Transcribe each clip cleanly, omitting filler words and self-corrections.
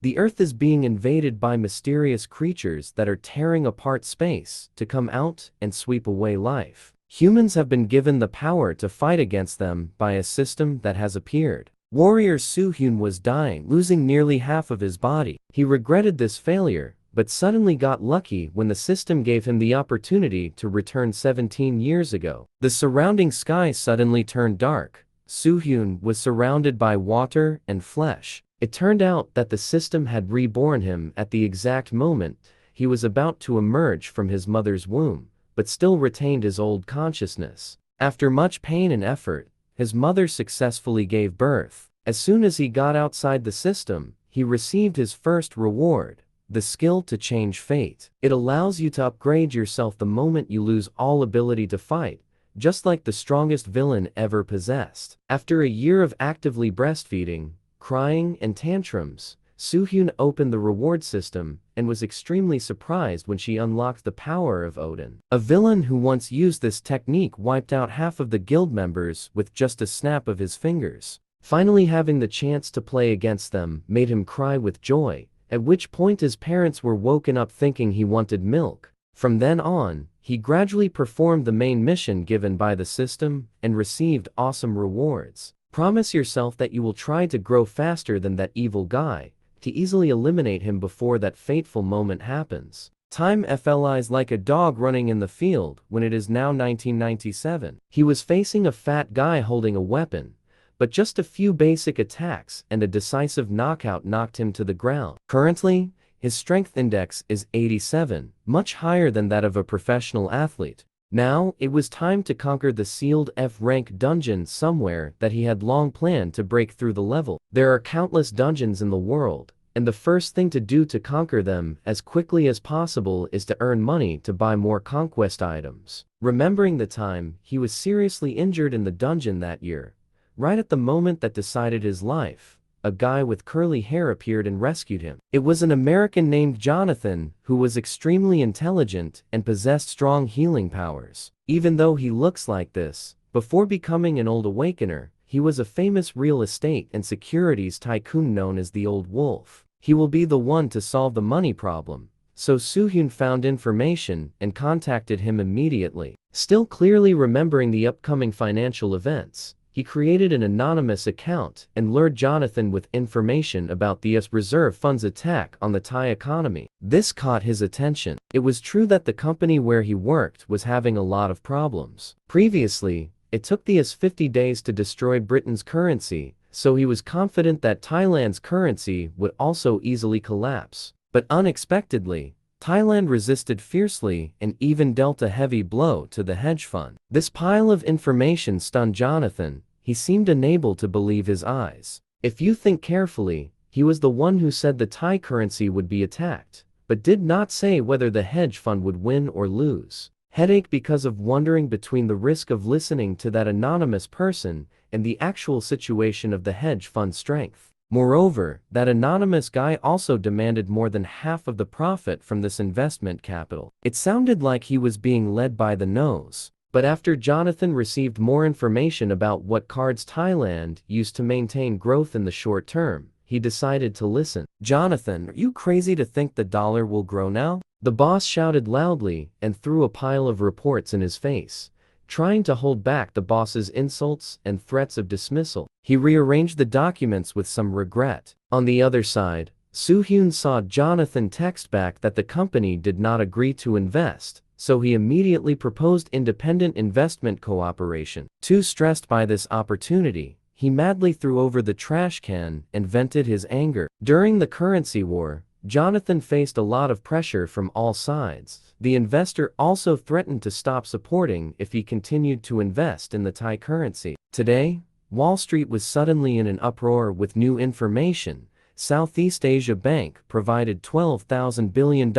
The Earth is being invaded by mysterious creatures that are tearing apart space to come out and sweep away life. Humans have been given the power to fight against them by a system that has appeared. Warrior Soo-hyun was dying, losing nearly half of his body. He regretted this failure, but suddenly got lucky when the system gave him the opportunity to return 17 years ago. The surrounding sky suddenly turned dark. Soo-hyun was surrounded by water and flesh. It turned out that the system had reborn him at the exact moment he was about to emerge from his mother's womb, but still retained his old consciousness. After much pain and effort, his mother successfully gave birth. As soon as he got outside the system, he received his first reward, the skill to change fate. It allows you to upgrade yourself the moment you lose all ability to fight, just like the strongest villain ever possessed. After a year of actively breastfeeding, crying, and tantrums, Soo-hyun opened the reward system and was extremely surprised when she unlocked the power of Odin. A villain who once used this technique wiped out half of the guild members with just a snap of his fingers. Finally having the chance to play against them made him cry with joy, at which point his parents were woken up thinking he wanted milk. From then on, he gradually performed the main mission given by the system and received awesome rewards. Promise yourself that you will try to grow faster than that evil guy, to easily eliminate him before that fateful moment happens. Time flies like a dog running in the field when it is now 1997. He was facing a fat guy holding a weapon, but just a few basic attacks and a decisive knockout knocked him to the ground. Currently, his strength index is 87, much higher than that of a professional athlete. Now, it was time to conquer the sealed F-rank dungeon somewhere that he had long planned to break through the level. There are countless dungeons in the world, and the first thing to do to conquer them as quickly as possible is to earn money to buy more conquest items. Remembering the time he was seriously injured in the dungeon that year, right at the moment that decided his life, a guy with curly hair appeared and rescued him. It was an American named Jonathan, who was extremely intelligent and possessed strong healing powers. Even though he looks like this, before becoming an Old Awakener, he was a famous real estate and securities tycoon known as the Old Wolf. He will be the one to solve the money problem. So Soo-hyun found information and contacted him immediately. Still clearly remembering the upcoming financial events, he created an anonymous account and lured Jonathan with information about the US reserve funds attack on the Thai economy. This caught his attention. It was true that the company where he worked was having a lot of problems. Previously, it took the US 50 days to destroy Britain's currency, so he was confident that Thailand's currency would also easily collapse. But unexpectedly, Thailand resisted fiercely and even dealt a heavy blow to the hedge fund. This pile of information stunned Jonathan. He seemed unable to believe his eyes. If you think carefully, he was the one who said the Thai currency would be attacked, but did not say whether the hedge fund would win or lose. Headache because of wondering between the risk of listening to that anonymous person and the actual situation of the hedge fund strength. Moreover, that anonymous guy also demanded more than half of the profit from this investment capital. It sounded like he was being led by the nose. But after Jonathan received more information about what cards Thailand used to maintain growth in the short term, he decided to listen. "Jonathan, are you crazy to think the dollar will grow now?" The boss shouted loudly and threw a pile of reports in his face, trying to hold back the boss's insults and threats of dismissal. He rearranged the documents with some regret. On the other side, Soo-hyun saw Jonathan text back that the company did not agree to invest, so he immediately proposed independent investment cooperation. Too stressed by this opportunity, he madly threw over the trash can and vented his anger. During the currency war, Jonathan faced a lot of pressure from all sides. The investor also threatened to stop supporting if he continued to invest in the Thai currency. Today, Wall Street was suddenly in an uproar with new information. Southeast Asia Bank provided $12,000 billion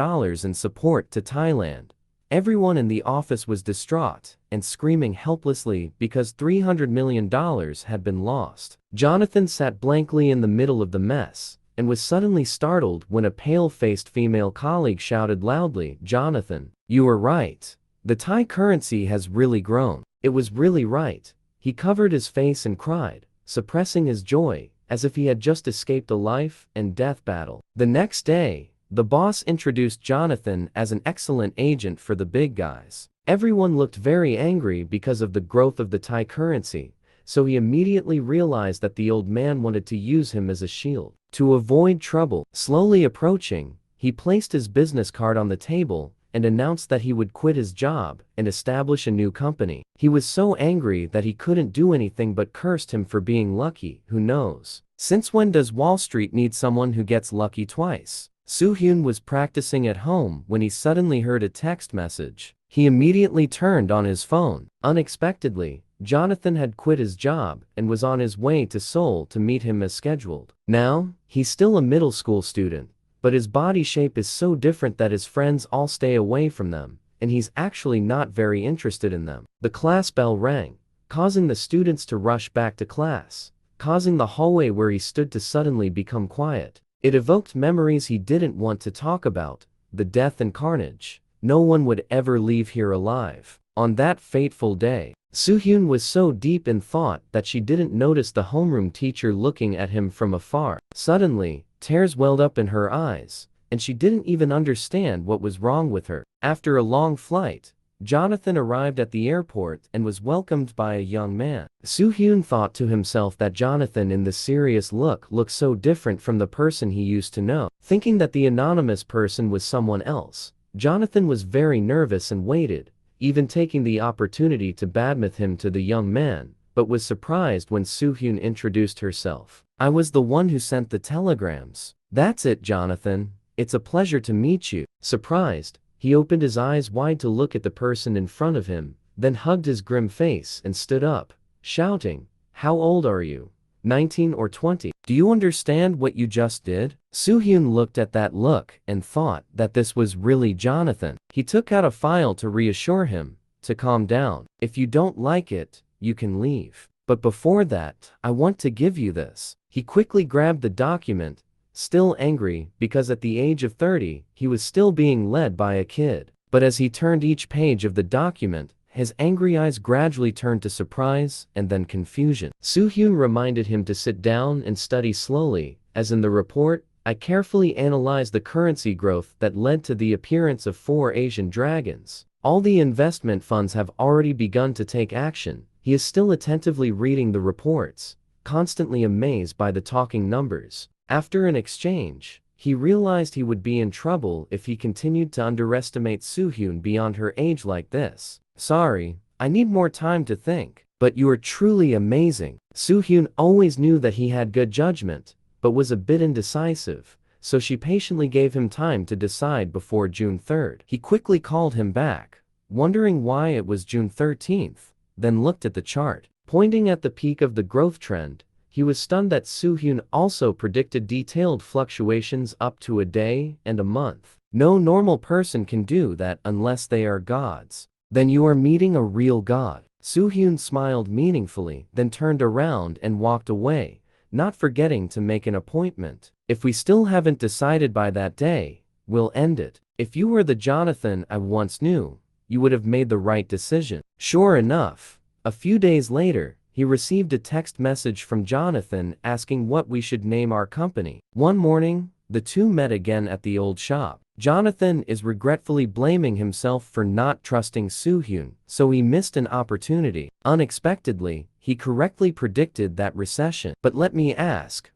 in support to Thailand. Everyone in the office was distraught and screaming helplessly because $300 million had been lost. Jonathan sat blankly in the middle of the mess and was suddenly startled when a pale-faced female colleague shouted loudly, "Jonathan, you were right. The Thai currency has really grown." It was really right. He covered his face and cried, suppressing his joy, as if he had just escaped a life and death battle. The next day, the boss introduced Jonathan as an excellent agent for the big guys. Everyone looked very angry because of the growth of the Thai currency, so he immediately realized that the old man wanted to use him as a shield. To avoid trouble, slowly approaching, he placed his business card on the table and announced that he would quit his job and establish a new company. He was so angry that he couldn't do anything but cursed him for being lucky. Who knows? Since when does Wall Street need someone who gets lucky twice? Soo-hyun was practicing at home when he suddenly heard a text message. He immediately turned on his phone. Unexpectedly, Jonathan had quit his job and was on his way to Seoul to meet him as scheduled. Now, he's still a middle school student, but his body shape is so different that his friends all stay away from them, and he's actually not very interested in them. The class bell rang, causing the students to rush back to class, causing the hallway where he stood to suddenly become quiet. It evoked memories he didn't want to talk about, the death and carnage. No one would ever leave here alive. On that fateful day, Soo-hyun was so deep in thought that she didn't notice the homeroom teacher looking at him from afar. Suddenly, tears welled up in her eyes, and she didn't even understand what was wrong with her. After a long flight, Jonathan arrived at the airport and was welcomed by a young man. Soo-hyun thought to himself that Jonathan in the serious look looked so different from the person he used to know. Thinking that the anonymous person was someone else, Jonathan was very nervous and waited, even taking the opportunity to badmouth him to the young man, but was surprised when Soo-hyun introduced herself. "I was the one who sent the telegrams." "That's it, Jonathan. It's a pleasure to meet you." Surprised, he opened his eyes wide to look at the person in front of him, then hugged his grim face and stood up, shouting, "How old are you? 19 or 20? Do you understand what you just did?" Soo-hyun looked at that look and thought that this was really Jonathan. He took out a file to reassure him, to calm down. "If you don't like it, you can leave. But before that, I want to give you this." He quickly grabbed the document, still angry because at the age of 30, he was still being led by a kid. But as he turned each page of the document, his angry eyes gradually turned to surprise and then confusion. Soo-hyun reminded him to sit down and study slowly, as in the report, "I carefully analyzed the currency growth that led to the appearance of 4 Asian dragons. All the investment funds have already begun to take action." He is still attentively reading the reports, constantly amazed by the talking numbers. After an exchange, he realized he would be in trouble if he continued to underestimate Soo-hyun beyond her age like this. "Sorry, I need more time to think. But you are truly amazing." Soo-hyun always knew that he had good judgment, but was a bit indecisive, so she patiently gave him time to decide before June 3rd. He quickly called him back, wondering why it was June 13th, then looked at the chart. Pointing at the peak of the growth trend, he was stunned that Soo-hyun also predicted detailed fluctuations up to a day and a month. No normal person can do that unless they are gods. "Then you are meeting a real god." Soo-hyun smiled meaningfully, then turned around and walked away, not forgetting to make an appointment. "If we still haven't decided by that day, we'll end it. If you were the Jonathan I once knew, you would have made the right decision." Sure enough, a few days later, he received a text message from Jonathan asking what we should name our company. One morning, the two met again at the old shop. Jonathan is regretfully blaming himself for not trusting Soo-hyun, so he missed an opportunity. Unexpectedly, he correctly predicted that recession. "But let me ask,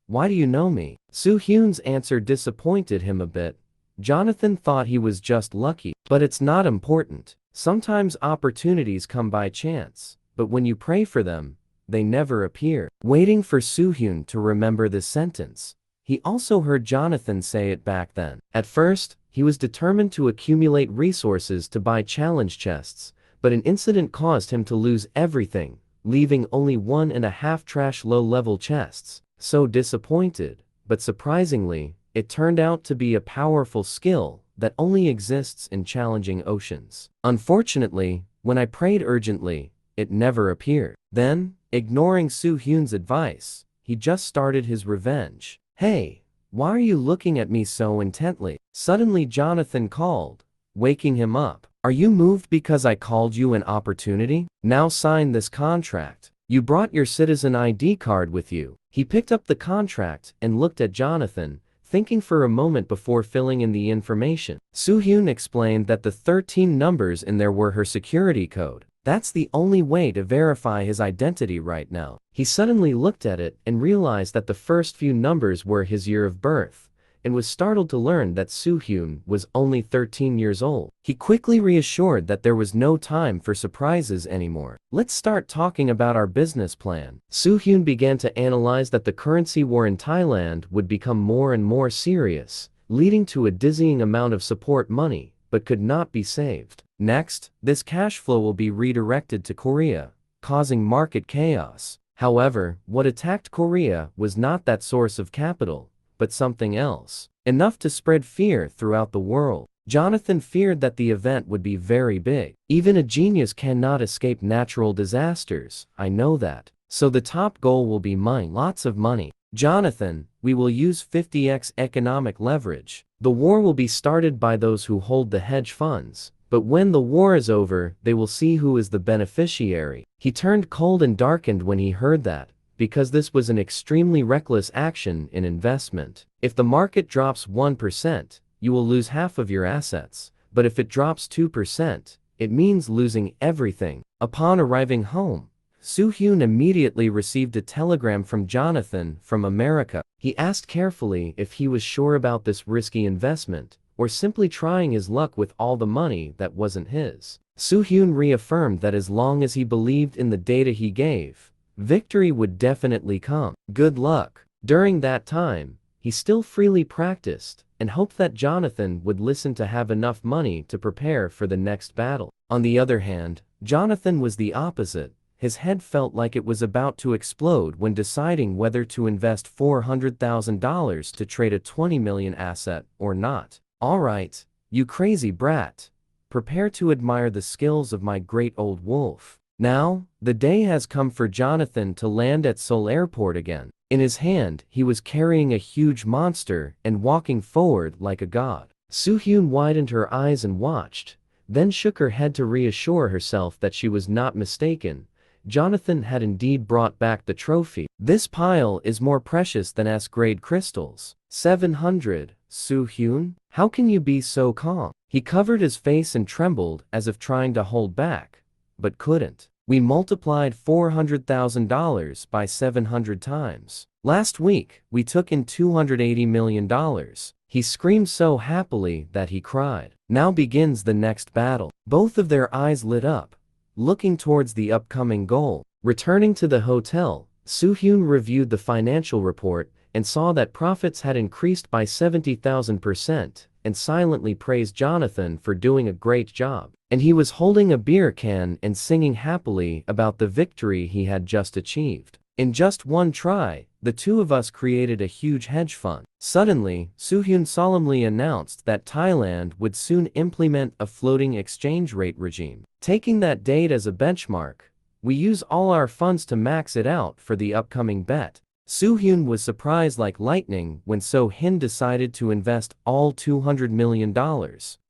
why do you know me?" Soo-hyun's answer disappointed him a bit. Jonathan thought he was just lucky. "But it's not important. Sometimes opportunities come by chance, but when you pray for them, they never appear." Waiting for Soo-hyun to remember this sentence, he also heard Jonathan say it back then. At first, he was determined to accumulate resources to buy challenge chests, but an incident caused him to lose everything, leaving only 1.5 trash low-level chests. So disappointed, but surprisingly, it turned out to be a powerful skill that only exists in challenging oceans. "Unfortunately, when I prayed urgently, it never appeared." Then, ignoring Soo-hyun's advice, he just started his revenge. "Hey, why are you looking at me so intently?" Suddenly Jonathan called, waking him up. "Are you moved because I called you an opportunity? Now sign this contract." You brought your citizen ID card with you. He picked up the contract and looked at Jonathan, thinking for a moment before filling in the information. Soo-hyun explained that the 13 numbers in there were her security code. That's the only way to verify his identity right now. He suddenly looked at it and realized that the first few numbers were his year of birth, and was startled to learn that Soo-hyun was only 13 years old. He quickly reassured that there was no time for surprises anymore. Let's start talking about our business plan. Soo-hyun began to analyze that the currency war in Thailand would become more and more serious, leading to a dizzying amount of support money, but could not be saved. Next, this cash flow will be redirected to Korea, causing market chaos. However, what attacked Korea was not that source of capital, but something else. Enough to spread fear throughout the world. Jonathan feared that the event would be very big. Even a genius cannot escape natural disasters, I know that. So the top goal will be mine. Lots of money. Jonathan, we will use 50x economic leverage. The war will be started by those who hold the hedge funds, but when the war is over, they will see who is the beneficiary. He turned cold and darkened when he heard that, because this was an extremely reckless action in investment. If the market drops 1%, you will lose half of your assets, but if it drops 2%, it means losing everything. Upon arriving home, Soo-hyun immediately received a telegram from Jonathan from America. He asked carefully if he was sure about this risky investment, or simply trying his luck with all the money that wasn't his. Soo-hyun reaffirmed that as long as he believed in the data he gave, victory would definitely come. Good luck. During that time, he still freely practiced and hoped that Jonathan would listen to have enough money to prepare for the next battle. On the other hand, Jonathan was the opposite. His head felt like it was about to explode when deciding whether to invest $400,000 to trade a 20 million asset or not. Alright, you crazy brat. Prepare to admire the skills of my great old wolf. Now, the day has come for Jonathan to land at Seoul Airport again. In his hand, he was carrying a huge monster and walking forward like a god. Soo-hyun widened her eyes and watched, then shook her head to reassure herself that she was not mistaken. Jonathan had indeed brought back the trophy. This pile is more precious than S-grade crystals. 700, Soo-hyun? How can you be so calm? He covered his face and trembled as if trying to hold back, but couldn't. We multiplied $400,000 by 700 times. Last week, we took in $280 million. He screamed so happily that he cried. Now begins the next battle. Both of their eyes lit up, looking towards the upcoming goal. Returning to the hotel, Soo-hyun reviewed the financial report and saw that profits had increased by 70,000% and silently praised Jonathan for doing a great job. And he was holding a beer can and singing happily about the victory he had just achieved. In just one try, the two of us created a huge hedge fund. Suddenly, Soo-hyun solemnly announced that Thailand would soon implement a floating exchange rate regime. Taking that date as a benchmark, we use all our funds to max it out for the upcoming bet. Soo-hyun was surprised like lightning when So-hin decided to invest all $200 million.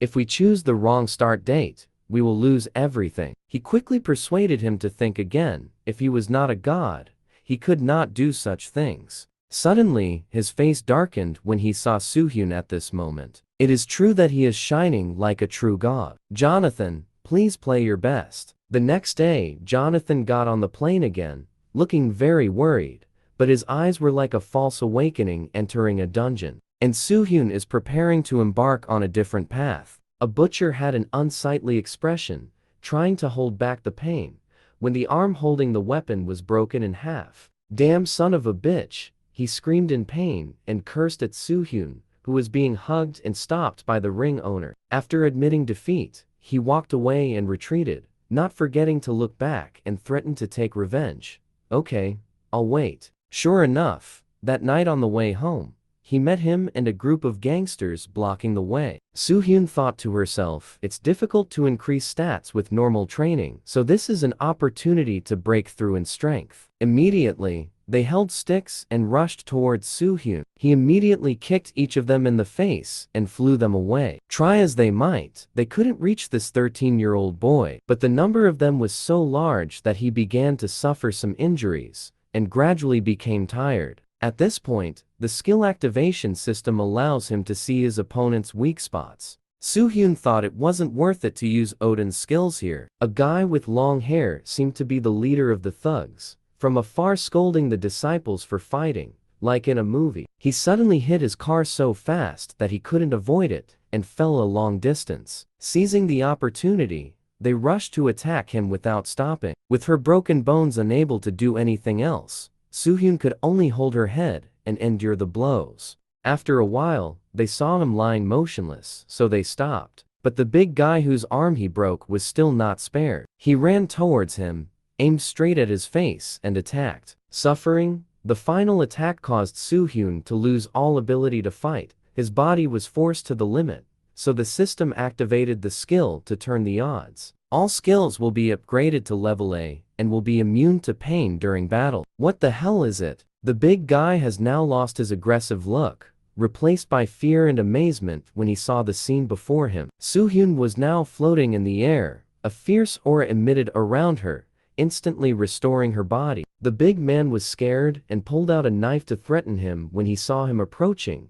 If we choose the wrong start date, we will lose everything. He quickly persuaded him to think again. If he was not a god, he could not do such things. Suddenly, his face darkened when he saw Soo-hyun at this moment. It is true that he is shining like a true god. Jonathan, please play your best. The next day, Jonathan got on the plane again, looking very worried, but his eyes were like a false awakening entering a dungeon. And Soo-hyun is preparing to embark on a different path. A butcher had an unsightly expression, trying to hold back the pain, when the arm holding the weapon was broken in half. Damn son of a bitch, he screamed in pain and cursed at Soo-hyun, who was being hugged and stopped by the ring owner. After admitting defeat, he walked away and retreated, not forgetting to look back and threaten to take revenge. Okay, I'll wait. Sure enough, that night on the way home, he met him and a group of gangsters blocking the way. Soo-hyun thought to herself, it's difficult to increase stats with normal training, so this is an opportunity to break through in strength. Immediately, They held sticks and rushed towards Soo-hyun. He immediately kicked each of them in the face and flew them away. Try as they might, they couldn't reach this 13-year-old boy, but the number of them was so large that he began to suffer some injuries and gradually became tired. At this point, the skill activation system allows him to see his opponent's weak spots. Soo-hyun thought it wasn't worth it to use Odin's skills here. A guy with long hair seemed to be the leader of the thugs, from afar scolding the disciples for fighting, like in a movie. He suddenly hit his car so fast that he couldn't avoid it and fell a long distance. Seizing the opportunity, they rushed to attack him without stopping. With her broken bones unable to do anything else, Soo-hyun could only hold her head and endure the blows. After a while, they saw him lying motionless, so they stopped. But the big guy whose arm he broke was still not spared. He ran towards him, aimed straight at his face, and attacked. Suffering, the final attack caused Soo-hyun to lose all ability to fight. His body was forced to the limit, so the system activated the skill to turn the odds. All skills will be upgraded to level A and will be immune to pain during battle. What the hell is it? The big guy has now lost his aggressive look, replaced by fear and amazement when he saw the scene before him. Soo-hyun was now floating in the air, a fierce aura emitted around her, instantly restoring her body. The big man was scared and pulled out a knife to threaten him when he saw him approaching,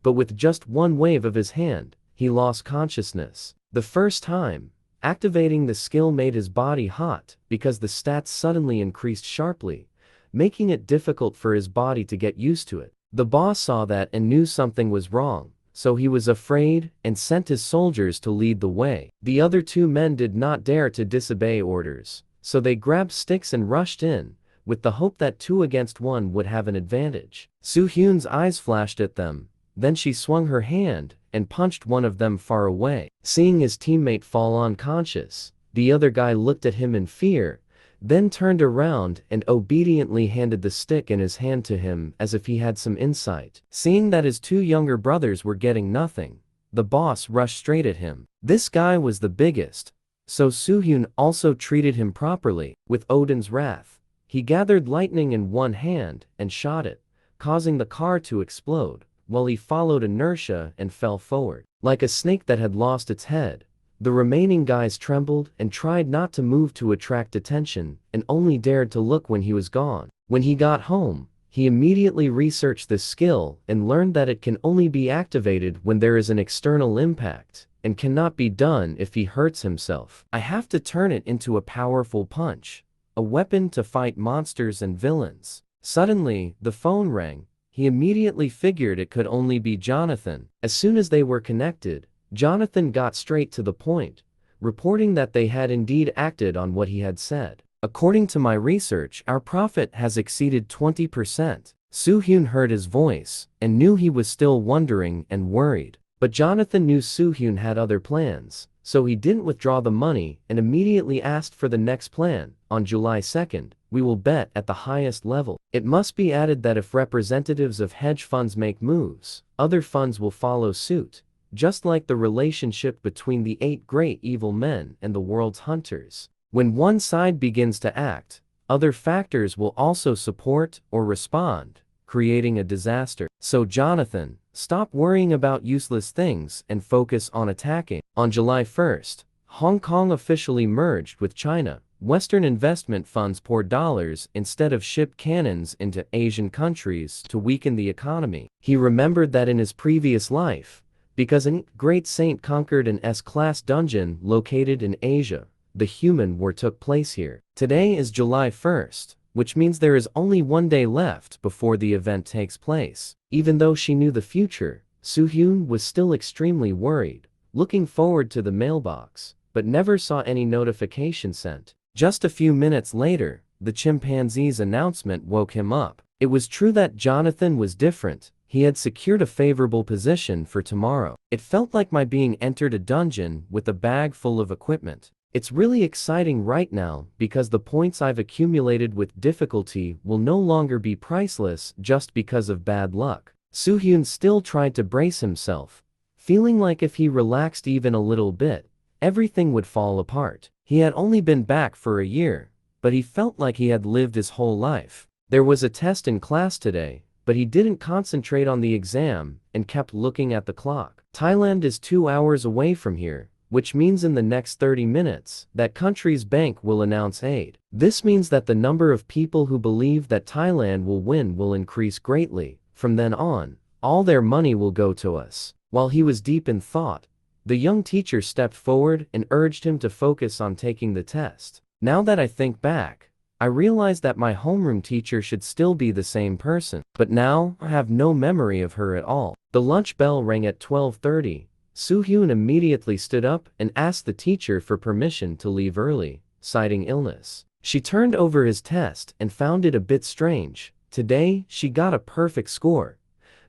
but with just one wave of his hand, he lost consciousness. The first time, activating the skill made his body hot because the stats suddenly increased sharply, making it difficult for his body to get used to it. The boss saw that and knew something was wrong, so he was afraid and sent his soldiers to lead the way. The other two men did not dare to disobey orders, so they grabbed sticks and rushed in, with the hope that 2 against 1 would have an advantage. Soo-hyun's eyes flashed at them, then she swung her hand and punched one of them far away. Seeing his teammate fall unconscious, the other guy looked at him in fear, then turned around and obediently handed the stick in his hand to him as if he had some insight. Seeing that his 2 younger brothers were getting nothing, the boss rushed straight at him. This guy was the biggest, so Soo-hyun also treated him properly. With Odin's wrath, he gathered lightning in one hand and shot it, causing the car to explode, while he followed inertia and fell forward. Like a snake that had lost its head, the remaining guys trembled and tried not to move to attract attention and only dared to look when he was gone. When he got home, he immediately researched this skill and learned that it can only be activated when there is an external impact and cannot be done if he hurts himself. I have to turn it into a powerful punch, a weapon to fight monsters and villains. Suddenly, the phone rang. He immediately figured it could only be Jonathan. As soon as they were connected, Jonathan got straight to the point, reporting that they had indeed acted on what he had said. According to my research, our profit has exceeded 20%. Soo-hyun heard his voice and knew he was still wondering and worried. But Jonathan knew Soo-hyun had other plans, so he didn't withdraw the money and immediately asked for the next plan. On July 2nd, we will bet at the highest level. It must be added that if representatives of hedge funds make moves, other funds will follow suit, just like the relationship between the 8 great evil men and the world's hunters. When one side begins to act, other factors will also support or respond, creating a disaster. So Jonathan, stop worrying about useless things and focus on attacking. On July 1st, Hong Kong officially merged with China. Western investment funds poured dollars instead of shipped cannons into Asian countries to weaken the economy. He remembered that in his previous life, because an great saint conquered an S-class dungeon located in Asia, the human war took place here. Today is July 1st, which means there is only one day left before the event takes place. Even though she knew the future, Soo-hyun was still extremely worried, looking forward to the mailbox, but never saw any notification sent. Just a few minutes later, the chimpanzee's announcement woke him up. It was true that Jonathan was different. He had secured a favorable position for tomorrow. It felt like my being entered a dungeon with a bag full of equipment. It's really exciting right now because the points I've accumulated with difficulty will no longer be priceless just because of bad luck. Soo-hyun still tried to brace himself, feeling like if he relaxed even a little bit, everything would fall apart. He had only been back for a year, but he felt like he had lived his whole life. There was a test in class today, but he didn't concentrate on the exam and kept looking at the clock. Thailand is 2 hours away from here, which means in the next 30 minutes, that country's bank will announce aid. This means that the number of people who believe that Thailand will win will increase greatly. From then on, all their money will go to us. While he was deep in thought, the young teacher stepped forward and urged him to focus on taking the test. Now that I think back, I realize that my homeroom teacher should still be the same person, but now I have no memory of her at all. The lunch bell rang at 12:30. Soo-hyun immediately stood up and asked the teacher for permission to leave early, citing illness. She turned over his test and found it a bit strange. Today, she got a perfect score.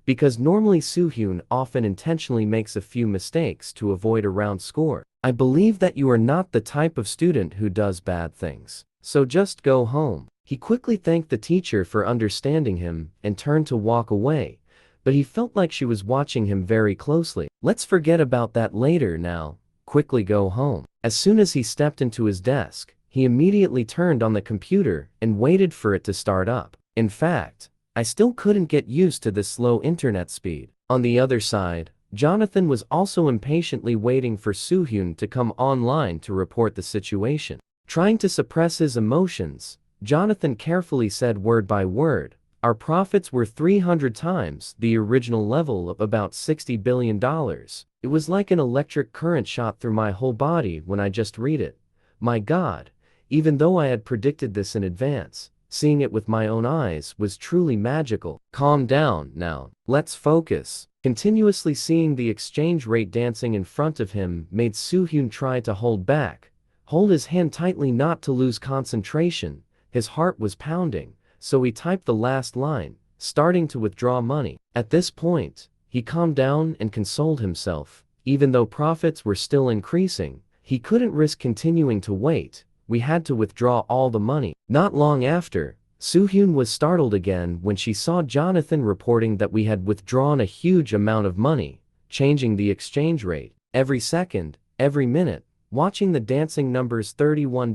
Because normally Soo-hyun often intentionally makes a few mistakes to avoid a round score. I believe that you are not the type of student who does bad things. So just go home. He quickly thanked the teacher for understanding him and turned to walk away, but he felt like she was watching him very closely. Let's forget about that later now. Quickly go home. As soon as he stepped into his desk, he immediately turned on the computer and waited for it to start up. In fact, I still couldn't get used to this slow internet speed. On the other side, Jonathan was also impatiently waiting for Soo-hyun to come online to report the situation. Trying to suppress his emotions, Jonathan carefully said word by word, "Our profits were 300 times the original level of about $60 billion. It was like an electric current shot through my whole body when I just read it. My God, even though I had predicted this in advance, seeing it with my own eyes was truly magical." Calm down now. Let's focus. Continuously seeing the exchange rate dancing in front of him made Soo-hyun try to hold his hand tightly not to lose concentration. His heart was pounding, so he typed the last line, starting to withdraw money. At this point, he calmed down and consoled himself. Even though profits were still increasing, he couldn't risk continuing to wait. We had to withdraw all the money. Not long after, Soo-hyun was startled again when she saw Jonathan reporting that we had withdrawn a huge amount of money, changing the exchange rate every second, every minute. Watching the dancing numbers $31,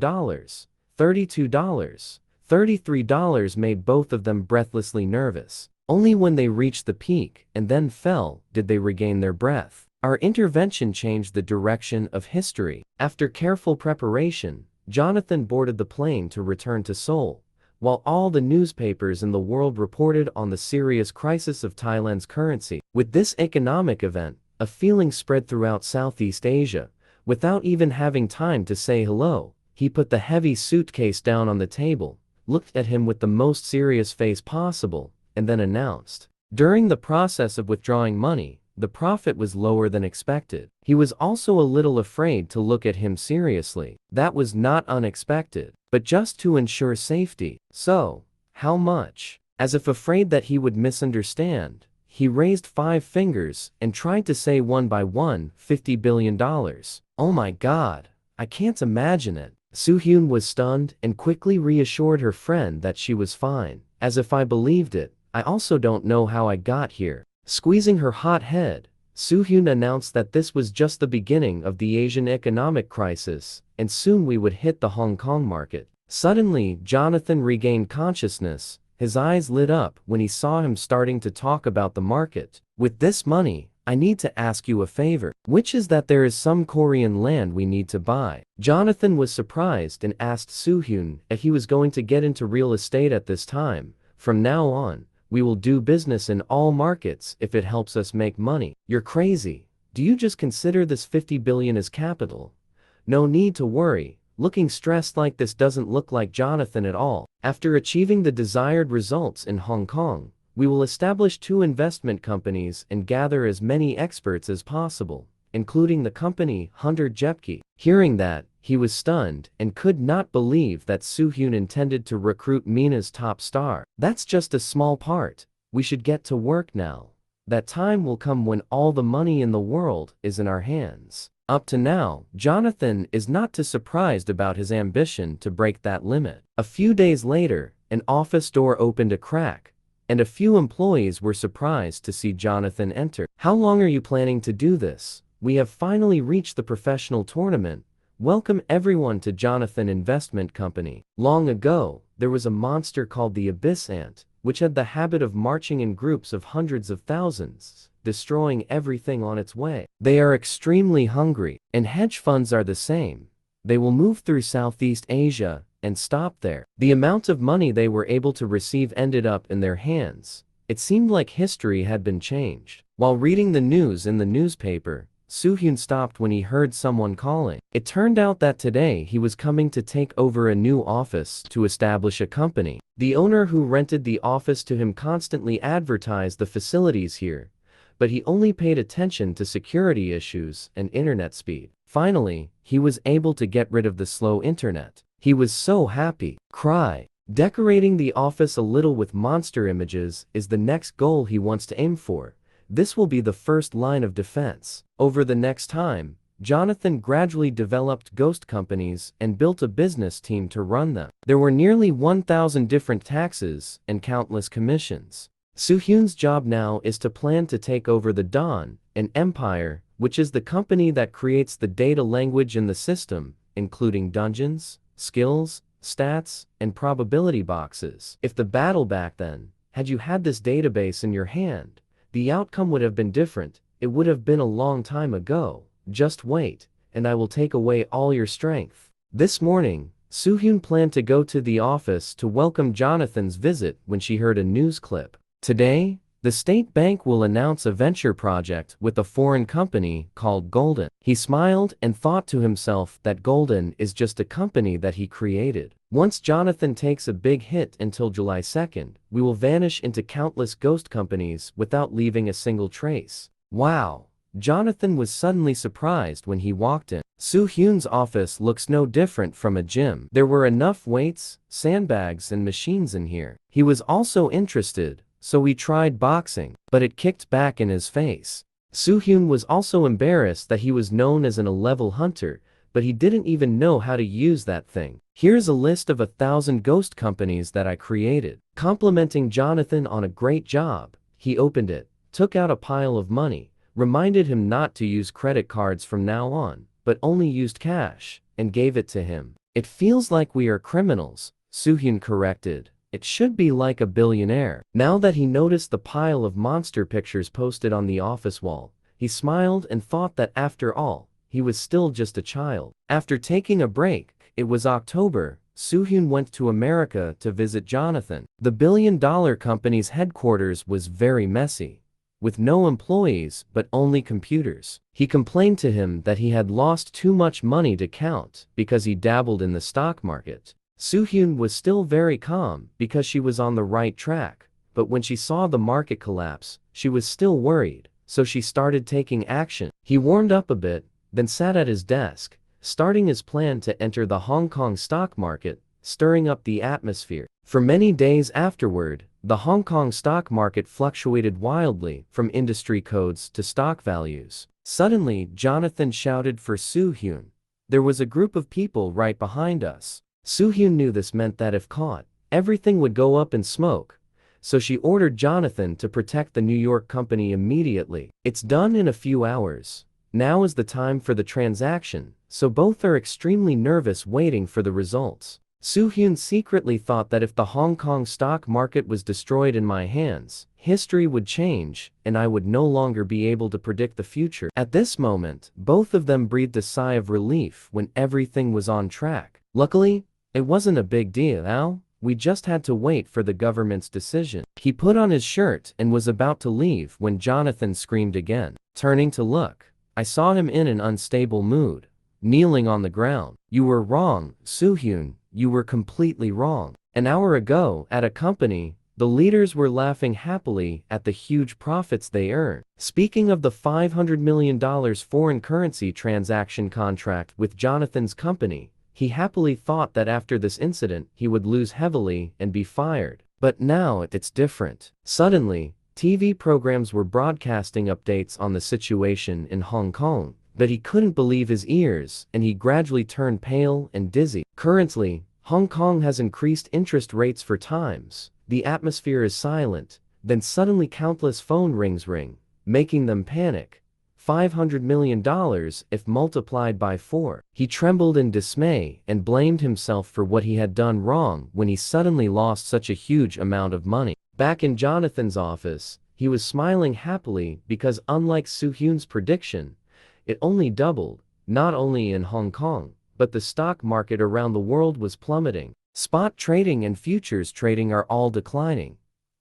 $32, $33 made both of them breathlessly nervous. Only when they reached the peak and then fell did they regain their breath. Our intervention changed the direction of history. After careful preparation, Jonathan boarded the plane to return to Seoul. While all the newspapers in the world reported on the serious crisis of Thailand's currency. With this economic event, a feeling spread throughout Southeast Asia. Without even having time to say hello, he put the heavy suitcase down on the table, looked at him with the most serious face possible, and then announced. During the process of withdrawing money, the profit was lower than expected. He was also a little afraid to look at him seriously. That was not unexpected, but just to ensure safety. So, how much? As if afraid that he would misunderstand, he raised 5 fingers and tried to say one by one, $50 billion. Oh my God, I can't imagine it. Soo-hyun was stunned and quickly reassured her friend that she was fine. As if I believed it, I also don't know how I got here. Squeezing her hot head, Soo-hyun announced that this was just the beginning of the Asian economic crisis, and soon we would hit the Hong Kong market. Suddenly, Jonathan regained consciousness. His eyes lit up when he saw him starting to talk about the market. With this money, I need to ask you a favor, which is that there is some Korean land we need to buy. Jonathan was surprised and asked Soo-hyun if he was going to get into real estate at this time. From now on, we will do business in all markets if it helps us make money. You're crazy. Do you just consider this 50 billion as capital? No need to worry. Looking stressed like this doesn't look like Jonathan at all. After achieving the desired results in Hong Kong, we will establish 2 investment companies and gather as many experts as possible, including the company Hunter Jepke. Hearing that, he was stunned and could not believe that Soo-hyun intended to recruit Mina's top star. That's just a small part. We should get to work now. That time will come when all the money in the world is in our hands. Up to now, Jonathan is not too surprised about his ambition to break that limit. A few days later, an office door opened a crack, and a few employees were surprised to see Jonathan enter. How long are you planning to do this? We have finally reached the professional tournament. Welcome everyone to Jonathan Investment Company. Long ago, there was a monster called the Abyss Ant, which had the habit of marching in groups of hundreds of thousands, destroying everything on its way. They are extremely hungry, and hedge funds are the same. They will move through Southeast Asia and stop there. The amount of money they were able to receive ended up in their hands. It seemed like history had been changed. While reading the news in the newspaper, Soo-hyun stopped when he heard someone calling. It turned out that today he was coming to take over a new office to establish a company. The owner who rented the office to him constantly advertised the facilities here, but he only paid attention to security issues and internet speed. Finally, he was able to get rid of the slow internet. He was so happy. Cry. Decorating the office a little with monster images is the next goal he wants to aim for. This will be the first line of defense. Over the next time, Jonathan gradually developed ghost companies and built a business team to run them. There were nearly 1,000 different taxes and countless commissions. Soo-hyun's job now is to plan to take over the Dawn, an empire, which is the company that creates the data language in the system, including dungeons, skills, stats, and probability boxes. If the battle back then, had you had this database in your hand, the outcome would have been different. It would have been a long time ago. Just wait, and I will take away all your strength. This morning, Soo-hyun planned to go to the office to welcome Jonathan's visit when she heard a news clip. Today, the state bank will announce a venture project with a foreign company called Golden. He smiled and thought to himself that Golden is just a company that he created. Once Jonathan takes a big hit until July 2nd, we will vanish into countless ghost companies without leaving a single trace. Wow! Jonathan was suddenly surprised when he walked in. Soo-hyun's office looks no different from a gym. There were enough weights, sandbags and machines in here. He was also interested, so he tried boxing, but it kicked back in his face. Soo-hyun was also embarrassed that he was known as an A-level hunter, but he didn't even know how to use that thing. Here's a list of 1,000 ghost companies that I created. Complimenting Jonathan on a great job, he opened it, took out a pile of money, reminded him not to use credit cards from now on, but only used cash, and gave it to him. It feels like we are criminals, Soo-hyun corrected. It should be like a billionaire. Now that he noticed the pile of monster pictures posted on the office wall, he smiled and thought that after all, he was still just a child. After taking a break, it was October, Soo-hyun went to America to visit Jonathan. The billion-dollar company's headquarters was very messy, with no employees but only computers. He complained to him that he had lost too much money to count because he dabbled in the stock market. Soo-hyun was still very calm because she was on the right track, but when she saw the market collapse, she was still worried, so she started taking action. He warmed up a bit, then sat at his desk, starting his plan to enter the Hong Kong stock market, stirring up the atmosphere. For many days afterward, the Hong Kong stock market fluctuated wildly from industry codes to stock values. Suddenly, Jonathan shouted for Soo-hyun. There was a group of people right behind us. Soo-hyun knew this meant that if caught, everything would go up in smoke, so she ordered Jonathan to protect the New York company immediately. It's done in a few hours. Now is the time for the transaction, so both are extremely nervous waiting for the results. Soo-hyun secretly thought that if the Hong Kong stock market was destroyed in my hands, history would change, and I would no longer be able to predict the future. At this moment, both of them breathed a sigh of relief when everything was on track. Luckily, it wasn't a big deal, Al. We just had to wait for the government's decision. He put on his shirt and was about to leave when Jonathan screamed again. Turning to look, I saw him in an unstable mood, kneeling on the ground. You were wrong, Soo-hyun, you were completely wrong. An hour ago, at a company, the leaders were laughing happily at the huge profits they earned. Speaking of the $500 million foreign currency transaction contract with Jonathan's company, he happily thought that after this incident he would lose heavily and be fired. But now it's different. Suddenly, TV programs were broadcasting updates on the situation in Hong Kong, but he couldn't believe his ears and he gradually turned pale and dizzy. Currently, Hong Kong has increased interest rates 4 times. The atmosphere is silent, then suddenly countless phone rings ring, making them panic. $500 million if multiplied by 4. He trembled in dismay and blamed himself for what he had done wrong when he suddenly lost such a huge amount of money. Back in Jonathan's office, he was smiling happily because unlike Soo-hyun's prediction, it only doubled, not only in Hong Kong, but the stock market around the world was plummeting. Spot trading and futures trading are all declining.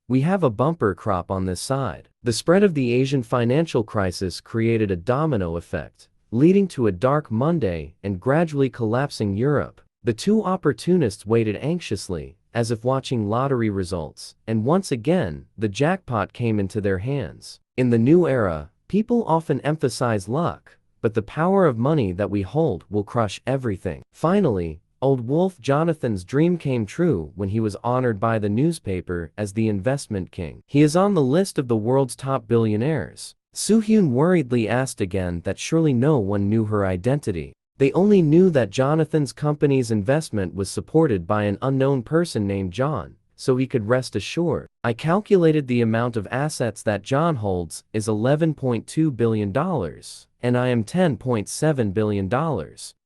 We have a bumper crop on this side. The spread of the Asian financial crisis created a domino effect, leading to a dark Monday and gradually collapsing Europe. The two opportunists waited anxiously, as if watching lottery results, and once again, the jackpot came into their hands. In the new era, people often emphasize luck, but the power of money that we hold will crush everything. Finally, Old Wolf Jonathan's dream came true when he was honored by the newspaper as the investment king. He is on the list of the world's top billionaires. Soo-hyun worriedly asked again that surely no one knew her identity. They only knew that Jonathan's company's investment was supported by an unknown person named John, so he could rest assured. I calculated the amount of assets that John holds is $11.2 billion, and I am $10.7 billion.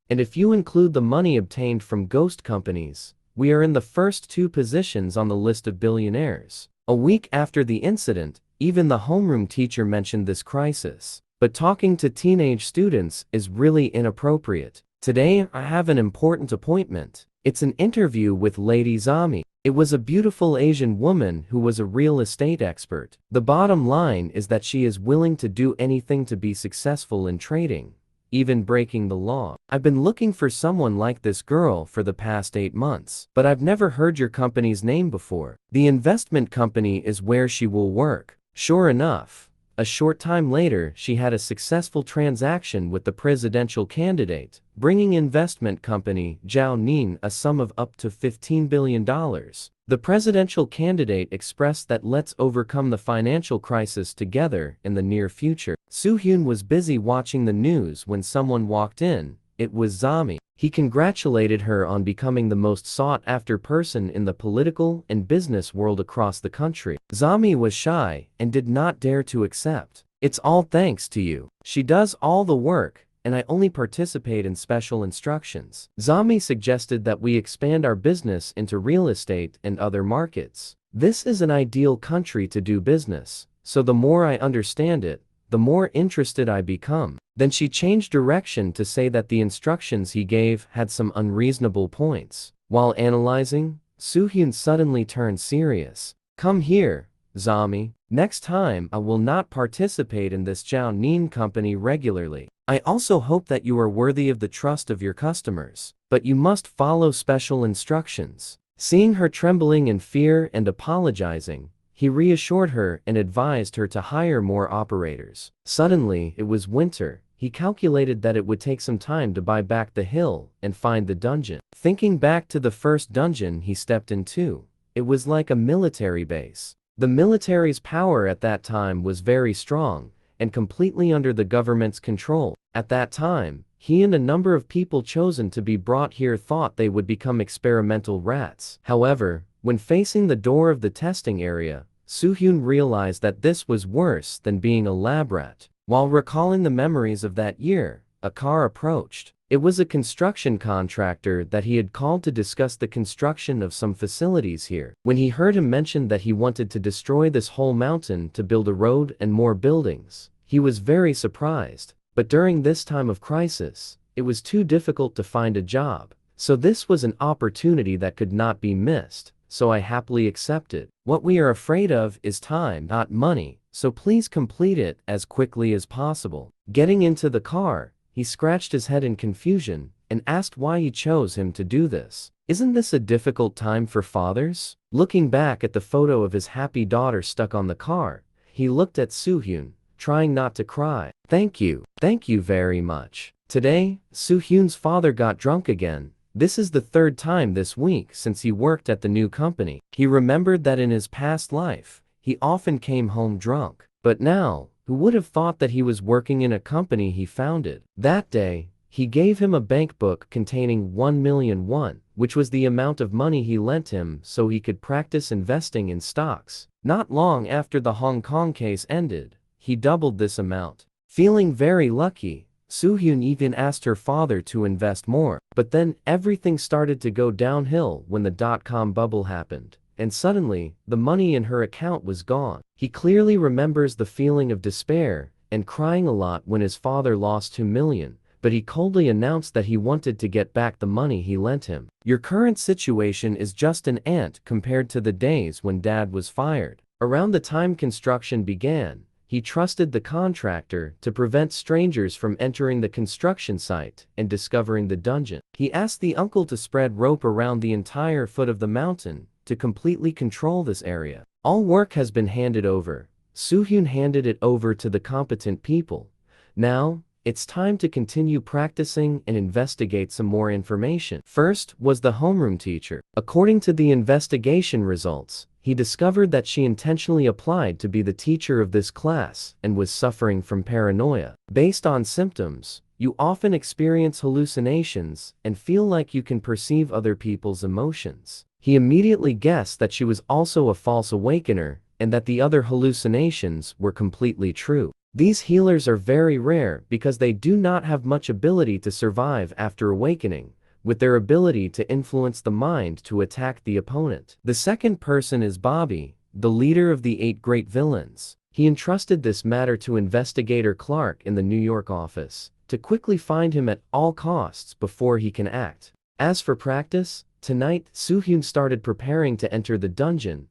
And if you include the money obtained from ghost companies, we are in the first 2 positions on the list of billionaires. A week after the incident, even the homeroom teacher mentioned this crisis. But talking to teenage students is really inappropriate. Today, I have an important appointment. It's an interview with Lady Zami. It was a beautiful Asian woman who was a real estate expert. The bottom line is that she is willing to do anything to be successful in trading, even breaking the law. I've been looking for someone like this girl for the past 8 months, but I've never heard your company's name before. The investment company is where she will work. Sure enough, a short time later she had a successful transaction with the presidential candidate, bringing investment company Zhao Nin a sum of up to $15 billion. The presidential candidate expressed that let's overcome the financial crisis together in the near future. Soo-hyun was busy watching the news when someone walked in. It was Zami. He congratulated her on becoming the most sought-after person in the political and business world across the country. Zami was shy and did not dare to accept. It's all thanks to you. She does all the work, and I only participate in special instructions. Zami suggested that we expand our business into real estate and other markets. This is an ideal country to do business, so the more I understand it, the more interested I become. Then she changed direction to say that the instructions he gave had some unreasonable points. While analyzing, Soo-hyun suddenly turned serious. Come here, Zami. Next time I will not participate in this Zhao Nin company regularly. I also hope that you are worthy of the trust of your customers, but you must follow special instructions. Seeing her trembling in fear and apologizing, he reassured her and advised her to hire more operators. Suddenly, it was winter. He calculated that it would take some time to buy back the hill and find the dungeon. Thinking back to the first dungeon he stepped into, it was like a military base. The military's power at that time was very strong and completely under the government's control. At that time, he and a number of people chosen to be brought here thought they would become experimental rats. However, when facing the door of the testing area, Soo-hyun realized that this was worse than being a lab rat. While recalling the memories of that year, a car approached. It was a construction contractor that he had called to discuss the construction of some facilities here. When he heard him mention that he wanted to destroy this whole mountain to build a road and more buildings, he was very surprised. But during this time of crisis, it was too difficult to find a job, so this was an opportunity that could not be missed. So I happily accepted. What we are afraid of is time, not money, so please complete it as quickly as possible. Getting into the car, he scratched his head in confusion and asked why he chose him to do this. Isn't this a difficult time for fathers? Looking back at the photo of his happy daughter stuck on the car, he looked at Soo-hyun, trying not to cry. Thank you very much. Today, Soo-hyun's father got drunk again. This is the 3rd time this week since he worked at the new company. He remembered that in his past life, he often came home drunk. But now, who would have thought that he was working in a company he founded? That day, he gave him a bank book containing 1 million won, which was the amount of money he lent him so he could practice investing in stocks. Not long after the Hong Kong case ended, he doubled this amount. Feeling very lucky, Soo-hyun even asked her father to invest more. But then, everything started to go downhill when the dot-com bubble happened, and suddenly, the money in her account was gone. He clearly remembers the feeling of despair and crying a lot when his father lost 2 million, but he coldly announced that he wanted to get back the money he lent him. Your current situation is just an ant compared to the days when Dad was fired. Around the time construction began, he trusted the contractor to prevent strangers from entering the construction site and discovering the dungeon. He asked the uncle to spread rope around the entire foot of the mountain to completely control this area. All work has been handed over. Soo-hyun handed it over to the competent people. Now, it's time to continue practicing and investigate some more information. First was the homeroom teacher. According to the investigation results, he discovered that she intentionally applied to be the teacher of this class and was suffering from paranoia. Based on symptoms, you often experience hallucinations and feel like you can perceive other people's emotions. He immediately guessed that she was also a false awakener and that the other hallucinations were completely true. These healers are very rare because they do not have much ability to survive after awakening, with their ability to influence the mind to attack the opponent. The second person is Bobby, the leader of the 8 great villains. He entrusted this matter to investigator Clark in the New York office, to quickly find him at all costs before he can act. As for practice, tonight Soo-hyun started preparing to enter the dungeon.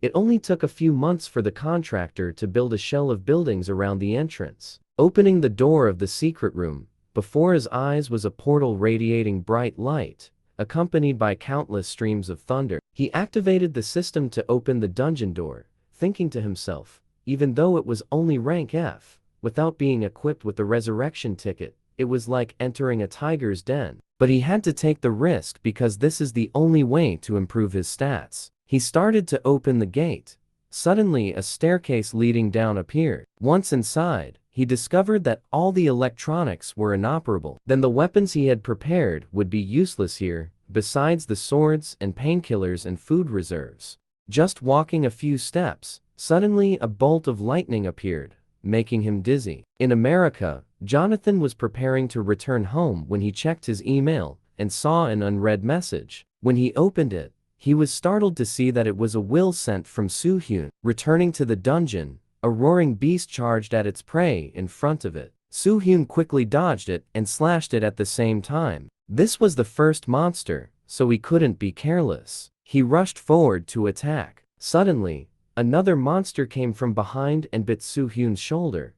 It only took a few months for the contractor to build a shell of buildings around the entrance. Opening the door of the secret room, before his eyes was a portal radiating bright light, accompanied by countless streams of thunder. He activated the system to open the dungeon door, thinking to himself, even though it was only rank F, without being equipped with the resurrection ticket, it was like entering a tiger's den. But he had to take the risk because this is the only way to improve his stats. He started to open the gate. Suddenly a staircase leading down appeared. Once inside, he discovered that all the electronics were inoperable. Then the weapons he had prepared would be useless here, besides the swords and painkillers and food reserves. Just walking a few steps, suddenly a bolt of lightning appeared, making him dizzy. In America, Jonathan was preparing to return home when he checked his email and saw an unread message. When he opened it, he was startled to see that it was a will sent from Soo-hyun. Returning to the dungeon, a roaring beast charged at its prey in front of it. Soo-hyun quickly dodged it and slashed it at the same time. This was the first monster, so he couldn't be careless. He rushed forward to attack. Suddenly, another monster came from behind and bit Soo-hyun's shoulder,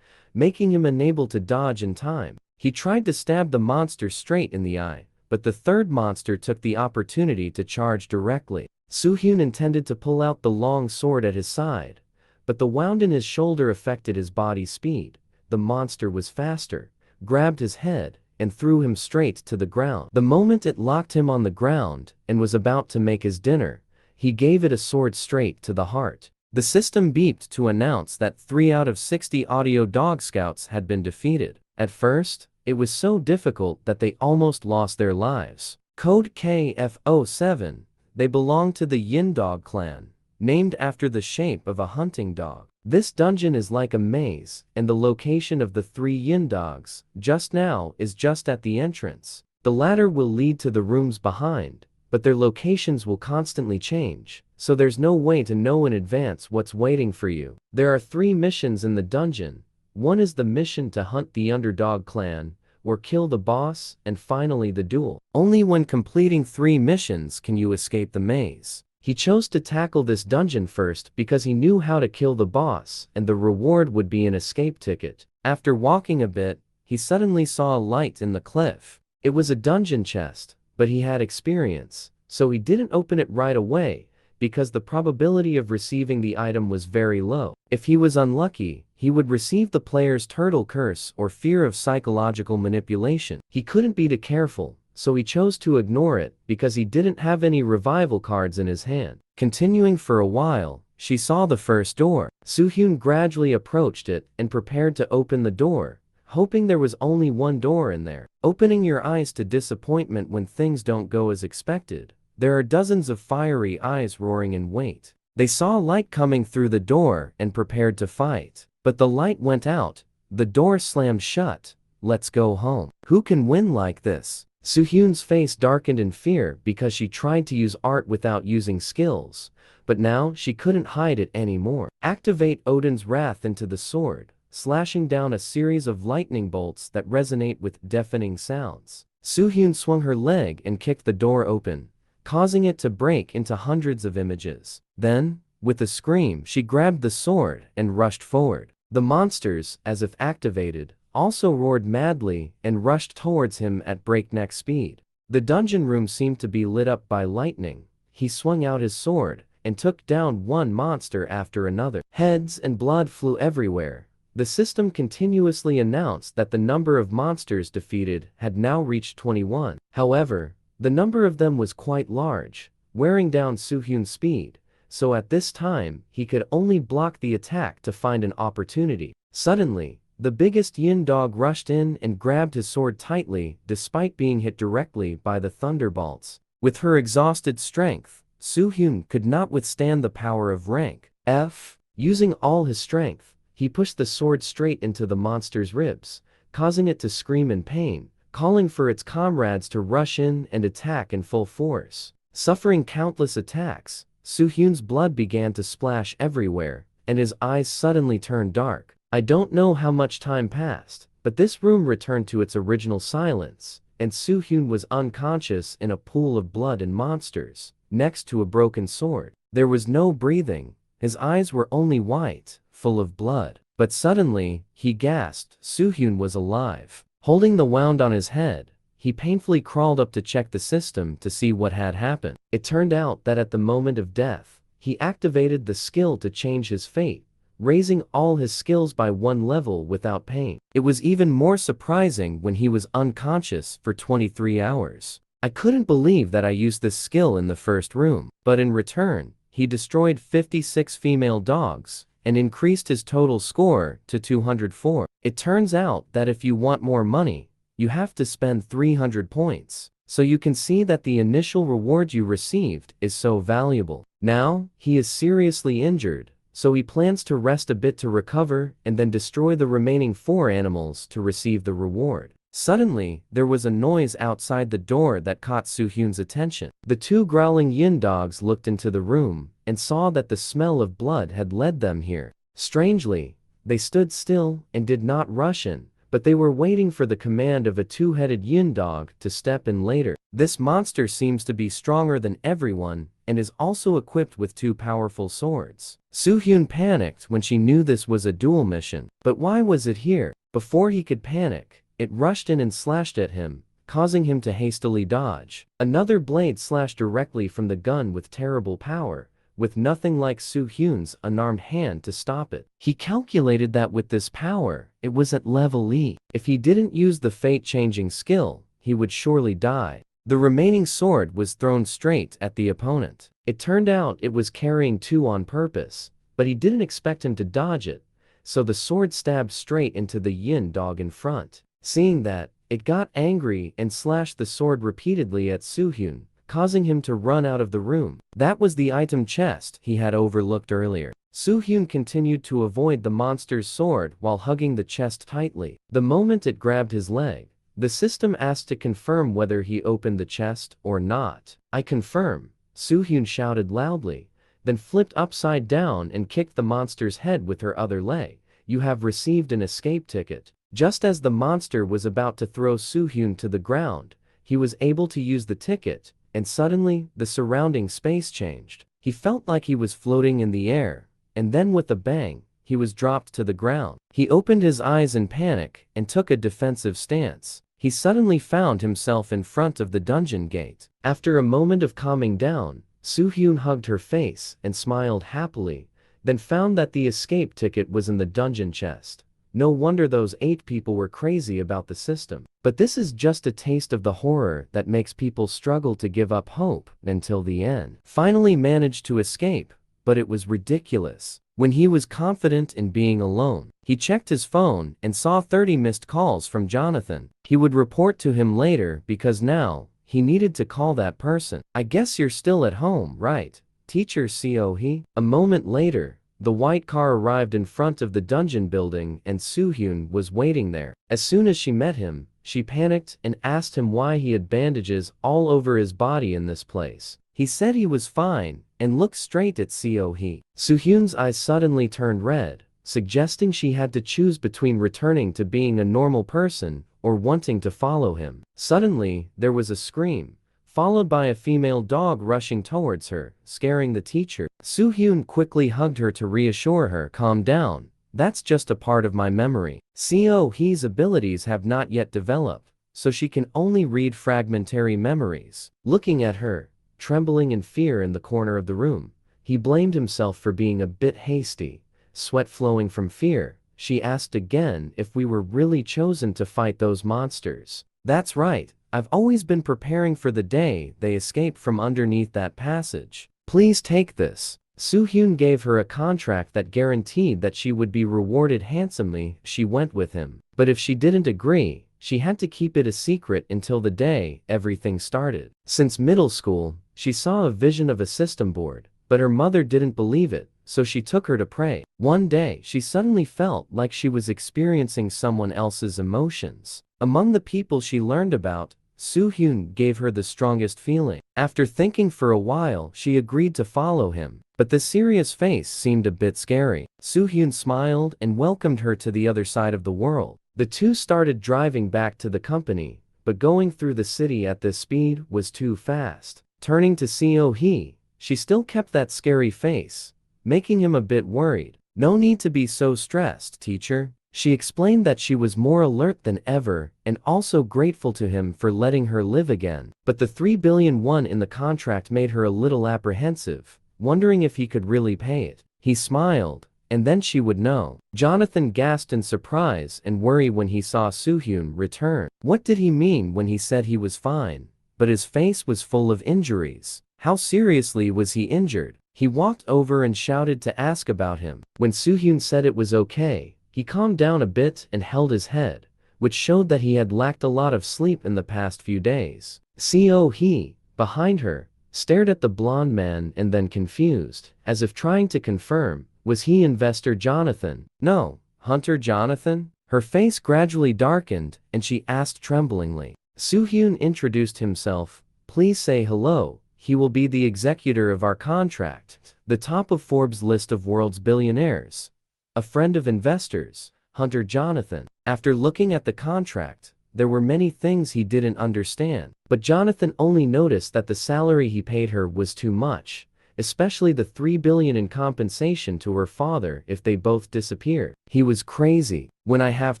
making him unable to dodge in time. He tried to stab the monster straight in the eye, but the third monster took the opportunity to charge directly. Soo-hyun intended to pull out the long sword at his side, but the wound in his shoulder affected his body's speed. The monster was faster, grabbed his head, and threw him straight to the ground. The moment it locked him on the ground and was about to make his dinner, he gave it a sword straight to the heart. The system beeped to announce that 3 out of 60 audio dog scouts had been defeated. At first, it was so difficult that they almost lost their lives. Code KF07, they belong to the Yin Dog clan, named after the shape of a hunting dog. This dungeon is like a maze, and the location of the 3 Yin Dogs, just now, is just at the entrance. The ladder will lead to the rooms behind, but their locations will constantly change, so there's no way to know in advance what's waiting for you. There are 3 missions in the dungeon. One is the mission to hunt the underdog clan, or kill the boss, and finally the duel. Only when completing 3 missions can you escape the maze. He chose to tackle this dungeon first because he knew how to kill the boss, and the reward would be an escape ticket. After walking a bit, he suddenly saw a light in the cliff. It was a dungeon chest, but he had experience, so he didn't open it right away, because the probability of receiving the item was very low. If he was unlucky, he would receive the player's turtle curse or fear of psychological manipulation. He couldn't be too careful, so he chose to ignore it because he didn't have any revival cards in his hand. Continuing for a while, she saw the first door. Soo-hyun gradually approached it and prepared to open the door, hoping there was only one door in there. Opening your eyes to disappointment when things don't go as expected. There are dozens of fiery eyes roaring in wait. They saw light coming through the door and prepared to fight. But the light went out, The door slammed shut. Let's go home. Who can win like this? Soo-hyun's face darkened in fear because she tried to use art without using skills, but now she couldn't hide it anymore. Activate Odin's wrath into the sword, slashing down a series of lightning bolts that resonate with deafening sounds. Soo-hyun swung her leg and kicked the door open, causing it to break into hundreds of images. Then, with a scream, she grabbed the sword and rushed forward. The monsters, as if activated, also roared madly and rushed towards him at breakneck speed. The dungeon room seemed to be lit up by lightning. He swung out his sword and took down one monster after another. Heads and blood flew everywhere. The system continuously announced that the number of monsters defeated had now reached 21. However, the number of them was quite large, wearing down Soo-hyun's speed, so at this time, he could only block the attack to find an opportunity. Suddenly, the biggest yin dog rushed in and grabbed his sword tightly despite being hit directly by the thunderbolts. With her exhausted strength, Soo-hyun could not withstand the power of rank F. Using all his strength, he pushed the sword straight into the monster's ribs, causing it to scream in pain, calling for its comrades to rush in and attack in full force. Suffering countless attacks, Soo-hyun's blood began to splash everywhere, and his eyes suddenly turned dark. I don't know how much time passed, but this room returned to its original silence, and Soo-hyun was unconscious in a pool of blood and monsters, next to a broken sword. There was no breathing, his eyes were only white, full of blood. But suddenly, he gasped. Soo-hyun was alive. Holding the wound on his head, he painfully crawled up to check the system to see what had happened. It turned out that at the moment of death, he activated the skill to change his fate, raising all his skills by one level without pain. It was even more surprising when he was unconscious for 23 hours. I couldn't believe that I used this skill in the first room, but in return, he destroyed 56 female dogs and increased his total score to 204. It turns out that if you want more money, you have to spend 300 points. So you can see that the initial reward you received is so valuable. Now, he is seriously injured, so he plans to rest a bit to recover and then destroy the remaining 4 animals to receive the reward. Suddenly, there was a noise outside the door that caught Soo-hyun's attention. The 2 growling yin dogs looked into the room and saw that the smell of blood had led them here. Strangely, they stood still and did not rush in, but they were waiting for the command of a 2-headed yin dog to step in later. This monster seems to be stronger than everyone and is also equipped with 2 powerful swords. Soo-hyun panicked when she knew this was a duel mission. But why was it here? Before he could panic, it rushed in and slashed at him, causing him to hastily dodge. Another blade slashed directly from the gun with terrible power, with nothing like Soo-hyun's unarmed hand to stop it. He calculated that with this power, it was at level E. If he didn't use the fate-changing skill, he would surely die. The remaining sword was thrown straight at the opponent. It turned out it was carrying 2 on purpose, but he didn't expect him to dodge it, so the sword stabbed straight into the yin dog in front. Seeing that, it got angry and slashed the sword repeatedly at Soo-hyun, causing him to run out of the room. That was the item chest he had overlooked earlier. Soo-hyun continued to avoid the monster's sword while hugging the chest tightly. The moment it grabbed his leg, the system asked to confirm whether he opened the chest or not. I confirm, Soo-hyun shouted loudly, then flipped upside down and kicked the monster's head with her other leg. You have received an escape ticket. Just as the monster was about to throw Soo-hyun to the ground, he was able to use the ticket, and suddenly, the surrounding space changed. He felt like he was floating in the air, and then with a bang, he was dropped to the ground. He opened his eyes in panic and took a defensive stance. He suddenly found himself in front of the dungeon gate. After a moment of calming down, Soo-hyun hugged her face and smiled happily, then found that the escape ticket was in the dungeon chest. No wonder those 8 people were crazy about the system. But this is just a taste of the horror that makes people struggle to give up hope until the end. Finally managed to escape, but it was ridiculous. When he was confident in being alone, he checked his phone and saw 30 missed calls from Jonathan. He would report to him later because now, he needed to call that person. I guess you're still at home, right? Teacher Seo-hee? A moment later, the white car arrived in front of the dungeon building and Soo-hyun was waiting there. As soon as she met him, she panicked and asked him why he had bandages all over his body in this place. He said he was fine and looked straight at Seo-hee. Soo-hyun's eyes suddenly turned red, suggesting she had to choose between returning to being a normal person or wanting to follow him. Suddenly, there was a scream, followed by a female dog rushing towards her, scaring the teacher. Soo-hyun quickly hugged her to reassure her, "Calm down, that's just a part of my memory." Seo-hee's abilities have not yet developed, so she can only read fragmentary memories. Looking at her, trembling in fear in the corner of the room, he blamed himself for being a bit hasty. Sweat flowing from fear, she asked again if we were really chosen to fight those monsters. "That's right, I've always been preparing for the day they escape from underneath that passage. Please take this." Soo-hyun gave her a contract that guaranteed that she would be rewarded handsomely if she went with him. But if she didn't agree, she had to keep it a secret until the day everything started. Since middle school, she saw a vision of a system board, but her mother didn't believe it, so she took her to pray. One day, she suddenly felt like she was experiencing someone else's emotions. Among the people she learned about, Soo-hyun gave her the strongest feeling. After thinking for a while, she agreed to follow him, but the serious face seemed a bit scary. Soo-hyun smiled and welcomed her to the other side of the world. The two started driving back to the company, but going through the city at this speed was too fast. Turning to Seo-hee, she still kept that scary face, making him a bit worried. "No need to be so stressed, teacher." She explained that she was more alert than ever and also grateful to him for letting her live again. But the 3 billion won in the contract made her a little apprehensive, wondering if he could really pay it. He smiled, and then she would know. Jonathan gasped in surprise and worry when he saw Soo-hyun return. What did he mean when he said he was fine, but his face was full of injuries? How seriously was he injured? He walked over and shouted to ask about him. When Soo-hyun said it was okay, he calmed down a bit and held his head, which showed that he had lacked a lot of sleep in the past few days. Seo-hee, behind her, stared at the blonde man and then confused, as if trying to confirm, was he investor Jonathan? No, Hunter Jonathan? Her face gradually darkened and she asked tremblingly. Soo-hyun introduced himself. "Please say hello, he will be the executor of our contract, the top of Forbes' list of world's billionaires. A friend of investors, Hunter Jonathan." After looking at the contract, there were many things he didn't understand, but Jonathan only noticed that the salary he paid her was too much, especially the 3 billion in compensation to her father if they both disappeared. He was crazy. "When I have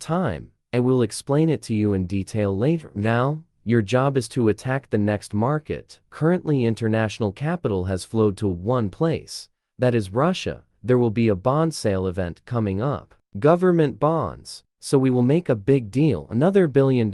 time, I will explain it to you in detail later. Now, your job is to attack the next market. Currently international capital has flowed to one place, that is Russia. There will be a bond sale event coming up. Government bonds. So we will make a big deal, another $1 billion,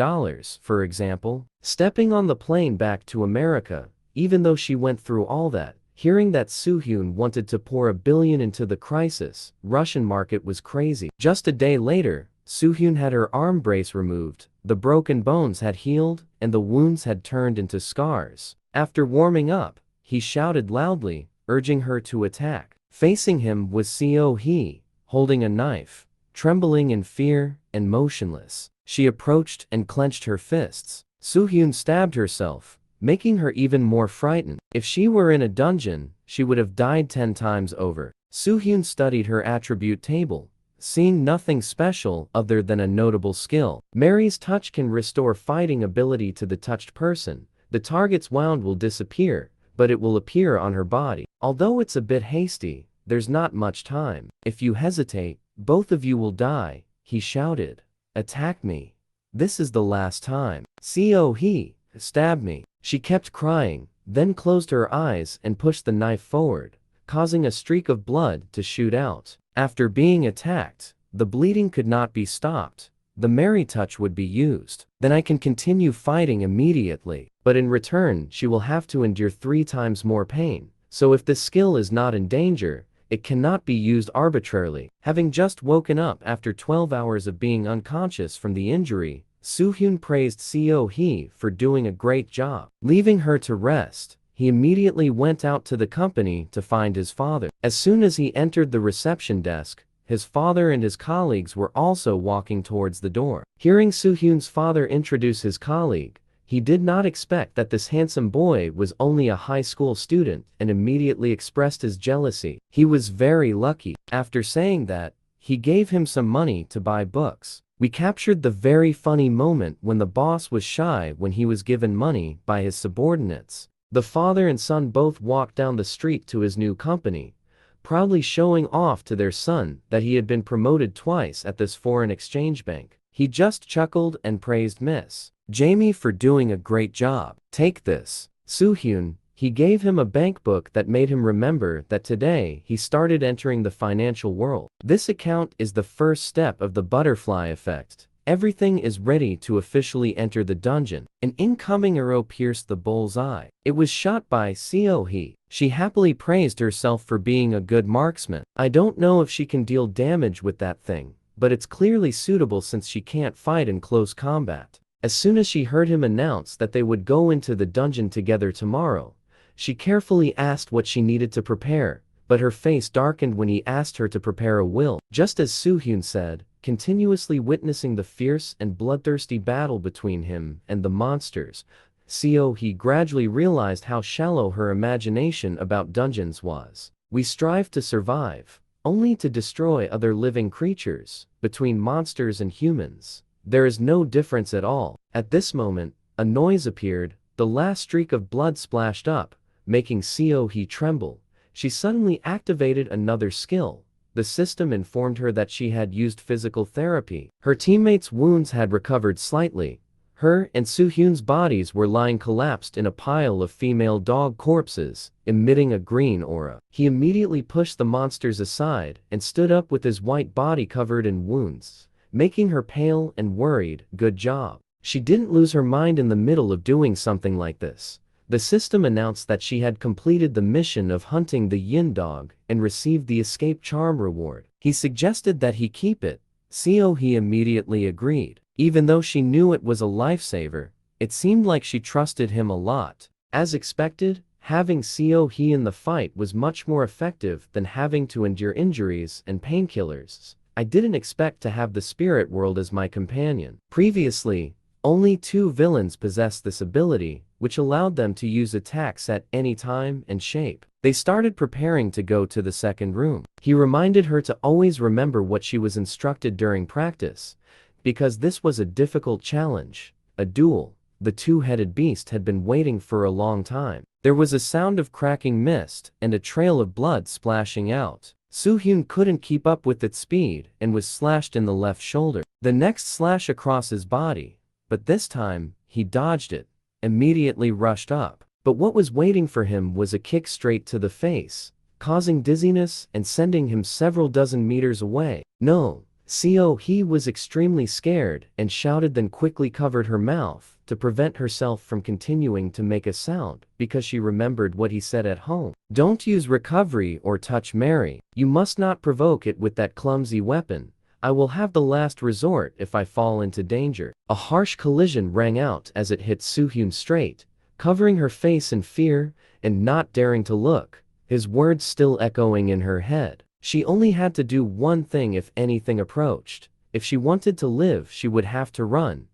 for example." Stepping on the plane back to America, even though she went through all that, hearing that Soo-hyun wanted to pour $1 billion into the crisis, Russian market was crazy. Just a day later, Soo-hyun had her arm brace removed, the broken bones had healed, and the wounds had turned into scars. After warming up, he shouted loudly, urging her to attack. Facing him was Seo-hee, holding a knife, trembling in fear and motionless. She approached and clenched her fists. Soo-hyun stabbed herself, making her even more frightened. If she were in a dungeon, she would have died 10 times over. Soo-hyun studied her attribute table, seeing nothing special other than a notable skill. Mary's touch can restore fighting ability to the touched person. The target's wound will disappear, but it will appear on her body. Although it's a bit hasty, there's not much time. "If you hesitate, both of you will die," he shouted. "Attack me. This is the last time." Seo-hee, "Stab me." She kept crying, then closed her eyes and pushed the knife forward, causing a streak of blood to shoot out. After being attacked, the bleeding could not be stopped. The Mary touch would be used. "Then I can continue fighting immediately. But in return, she will have to endure 3 times more pain. So if this skill is not in danger, it cannot be used arbitrarily." Having just woken up after 12 hours of being unconscious from the injury, Soo-hyun praised Seo-hee for doing a great job. Leaving her to rest, he immediately went out to the company to find his father. As soon as he entered the reception desk, his father and his colleagues were also walking towards the door. Hearing Soo-hyun's father introduce his colleague, he did not expect that this handsome boy was only a high school student and immediately expressed his jealousy. He was very lucky. After saying that, he gave him some money to buy books. We captured the very funny moment when the boss was shy when he was given money by his subordinates. The father and son both walked down the street to his new company, proudly showing off to their son that he had been promoted twice at this foreign exchange bank. He just chuckled and praised Miss Jamie for doing a great job. Take this, Soo-hyun. He gave him a bank book that made him remember that today he started entering the financial world. This account is the first step of the butterfly effect. Everything is ready to officially enter the dungeon. An incoming arrow pierced the bull's eye. It was shot by Seo-hee. She happily praised herself for being a good marksman. I don't know if she can deal damage with that thing, but it's clearly suitable since she can't fight in close combat. As soon as she heard him announce that they would go into the dungeon together tomorrow, she carefully asked what she needed to prepare, but her face darkened when he asked her to prepare a will. Just as Soo-hyun said, continuously witnessing the fierce and bloodthirsty battle between him and the monsters, Seo-hee gradually realized how shallow her imagination about dungeons was. We strive to survive, only to destroy other living creatures. Between monsters and humans, there is no difference at all. At this moment, a noise appeared, the last streak of blood splashed up, making Seo-hee tremble. She suddenly activated another skill. The system informed her that she had used physical therapy. Her teammates' wounds had recovered slightly. Her and Soo-hyun's bodies were lying collapsed in a pile of female dog corpses, emitting a green aura. He immediately pushed the monsters aside and stood up with his white body covered in wounds, making her pale and worried. Good job. She didn't lose her mind in the middle of doing something like this. The system announced that she had completed the mission of hunting the yin dog and received the escape charm reward. He suggested that he keep it. Seo-hee immediately agreed. Even though she knew it was a lifesaver, it seemed like she trusted him a lot. As expected, having Seo-hee in the fight was much more effective than having to endure injuries and painkillers. I didn't expect to have the spirit world as my companion. Previously, only 2 villains possessed this ability, which allowed them to use attacks at any time and shape. They started preparing to go to the second room. He reminded her to always remember what she was instructed during practice, because this was a difficult challenge, a duel. The two-headed beast had been waiting for a long time. There was a sound of cracking mist and a trail of blood splashing out. Soo-hyun couldn't keep up with its speed and was slashed in the left shoulder. The next slash across his body, but this time, he dodged it, immediately rushed up. But what was waiting for him was a kick straight to the face, causing dizziness and sending him several dozen meters away. No, Seo-hee was extremely scared and shouted, then quickly covered her mouth to prevent herself from continuing to make a sound because she remembered what he said at home. Don't use recovery or touch Mary. You must not provoke it with that clumsy weapon. I will have the last resort if I fall into danger. A harsh collision rang out as it hit Soo-hyun straight, covering her face in fear and not daring to look, his words still echoing in her head. She only had to do one thing if anything approached. If she wanted to live, she would have to run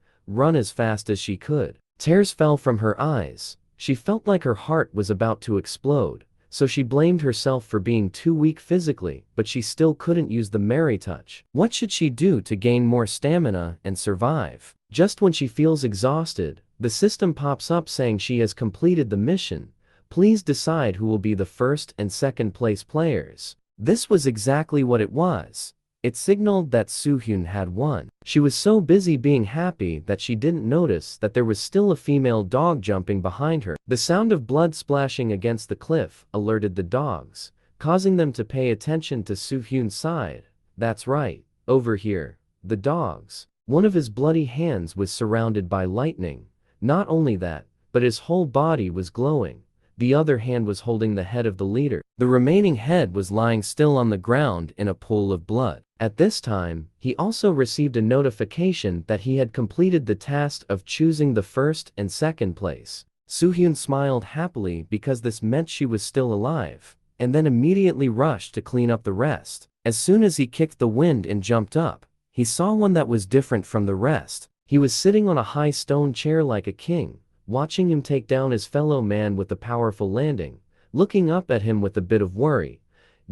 as fast as she could. Tears fell from her eyes. She felt like her heart was about to explode. So she blamed herself for being too weak physically, but she still couldn't use the Mary touch. What should she do to gain more stamina and survive? Just when she feels exhausted, the system pops up saying she has completed the mission. Please decide who will be the first and second place players. This was exactly what it was. It signaled that Soo-hyun had won. She was so busy being happy that she didn't notice that there was still a female dog jumping behind her. The sound of blood splashing against the cliff alerted the dogs, causing them to pay attention to Soo-hyun's side. That's right, over here. The dogs. One of his bloody hands was surrounded by lightning. Not only that, but his whole body was glowing. The other hand was holding the head of the leader. The remaining head was lying still on the ground in a pool of blood. At this time, he also received a notification that he had completed the task of choosing the first and second place. Soo-hyun smiled happily because this meant she was still alive, and then immediately rushed to clean up the rest. As soon as he kicked the wind and jumped up, he saw one that was different from the rest. He was sitting on a high stone chair like a king, watching him take down his fellow man with a powerful landing, looking up at him with a bit of worry.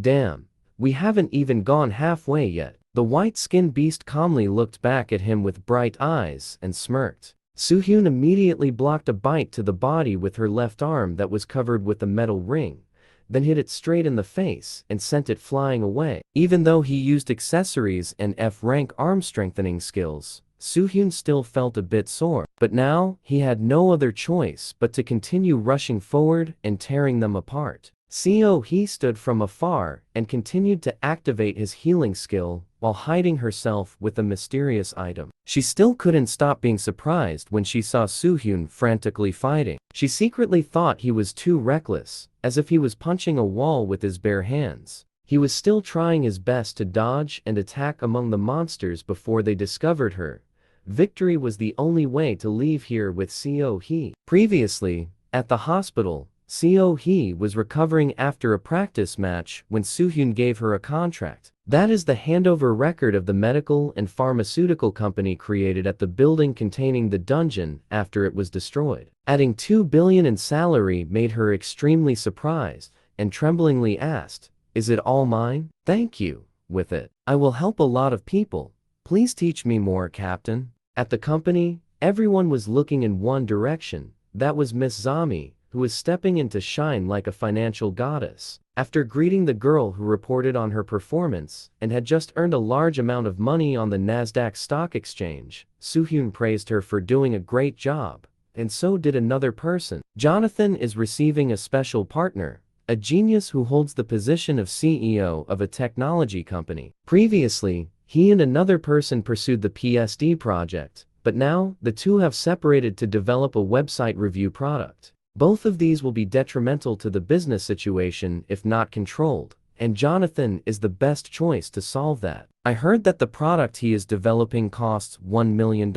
Damn, we haven't even gone halfway yet. The white-skinned beast calmly looked back at him with bright eyes and smirked. Soo-hyun immediately blocked a bite to the body with her left arm that was covered with a metal ring, then hit it straight in the face and sent it flying away. Even though he used accessories and F-rank arm strengthening skills, Soo-hyun still felt a bit sore. But now, he had no other choice but to continue rushing forward and tearing them apart. Seo-hee stood from afar and continued to activate his healing skill while hiding herself with a mysterious item. She still couldn't stop being surprised when she saw Soo-hyun frantically fighting. She secretly thought he was too reckless, as if he was punching a wall with his bare hands. He was still trying his best to dodge and attack among the monsters before they discovered her. Victory was the only way to leave here with Seo-hee. Previously, at the hospital, Seo-hee was recovering after a practice match when Soo-hyun gave her a contract. That is the handover record of the medical and pharmaceutical company created at the building containing the dungeon after it was destroyed. Adding 2 billion in salary made her extremely surprised and tremblingly asked, "Is it all mine?" "Thank you. With it, I will help a lot of people. Please teach me more, Captain." At the company, everyone was looking in one direction. That was Miss Zami, who was stepping in to shine like a financial goddess. After greeting the girl who reported on her performance and had just earned a large amount of money on the Nasdaq stock exchange, Soo-hyun praised her for doing a great job, and so did another person. Jonathan is receiving a special partner, a genius who holds the position of CEO of a technology company. Previously, he and another person pursued the PSD project, but now the two have separated to develop a website review product. Both of these will be detrimental to the business situation if not controlled, and Jonathan is the best choice to solve that. I heard that the product he is developing costs $1 million.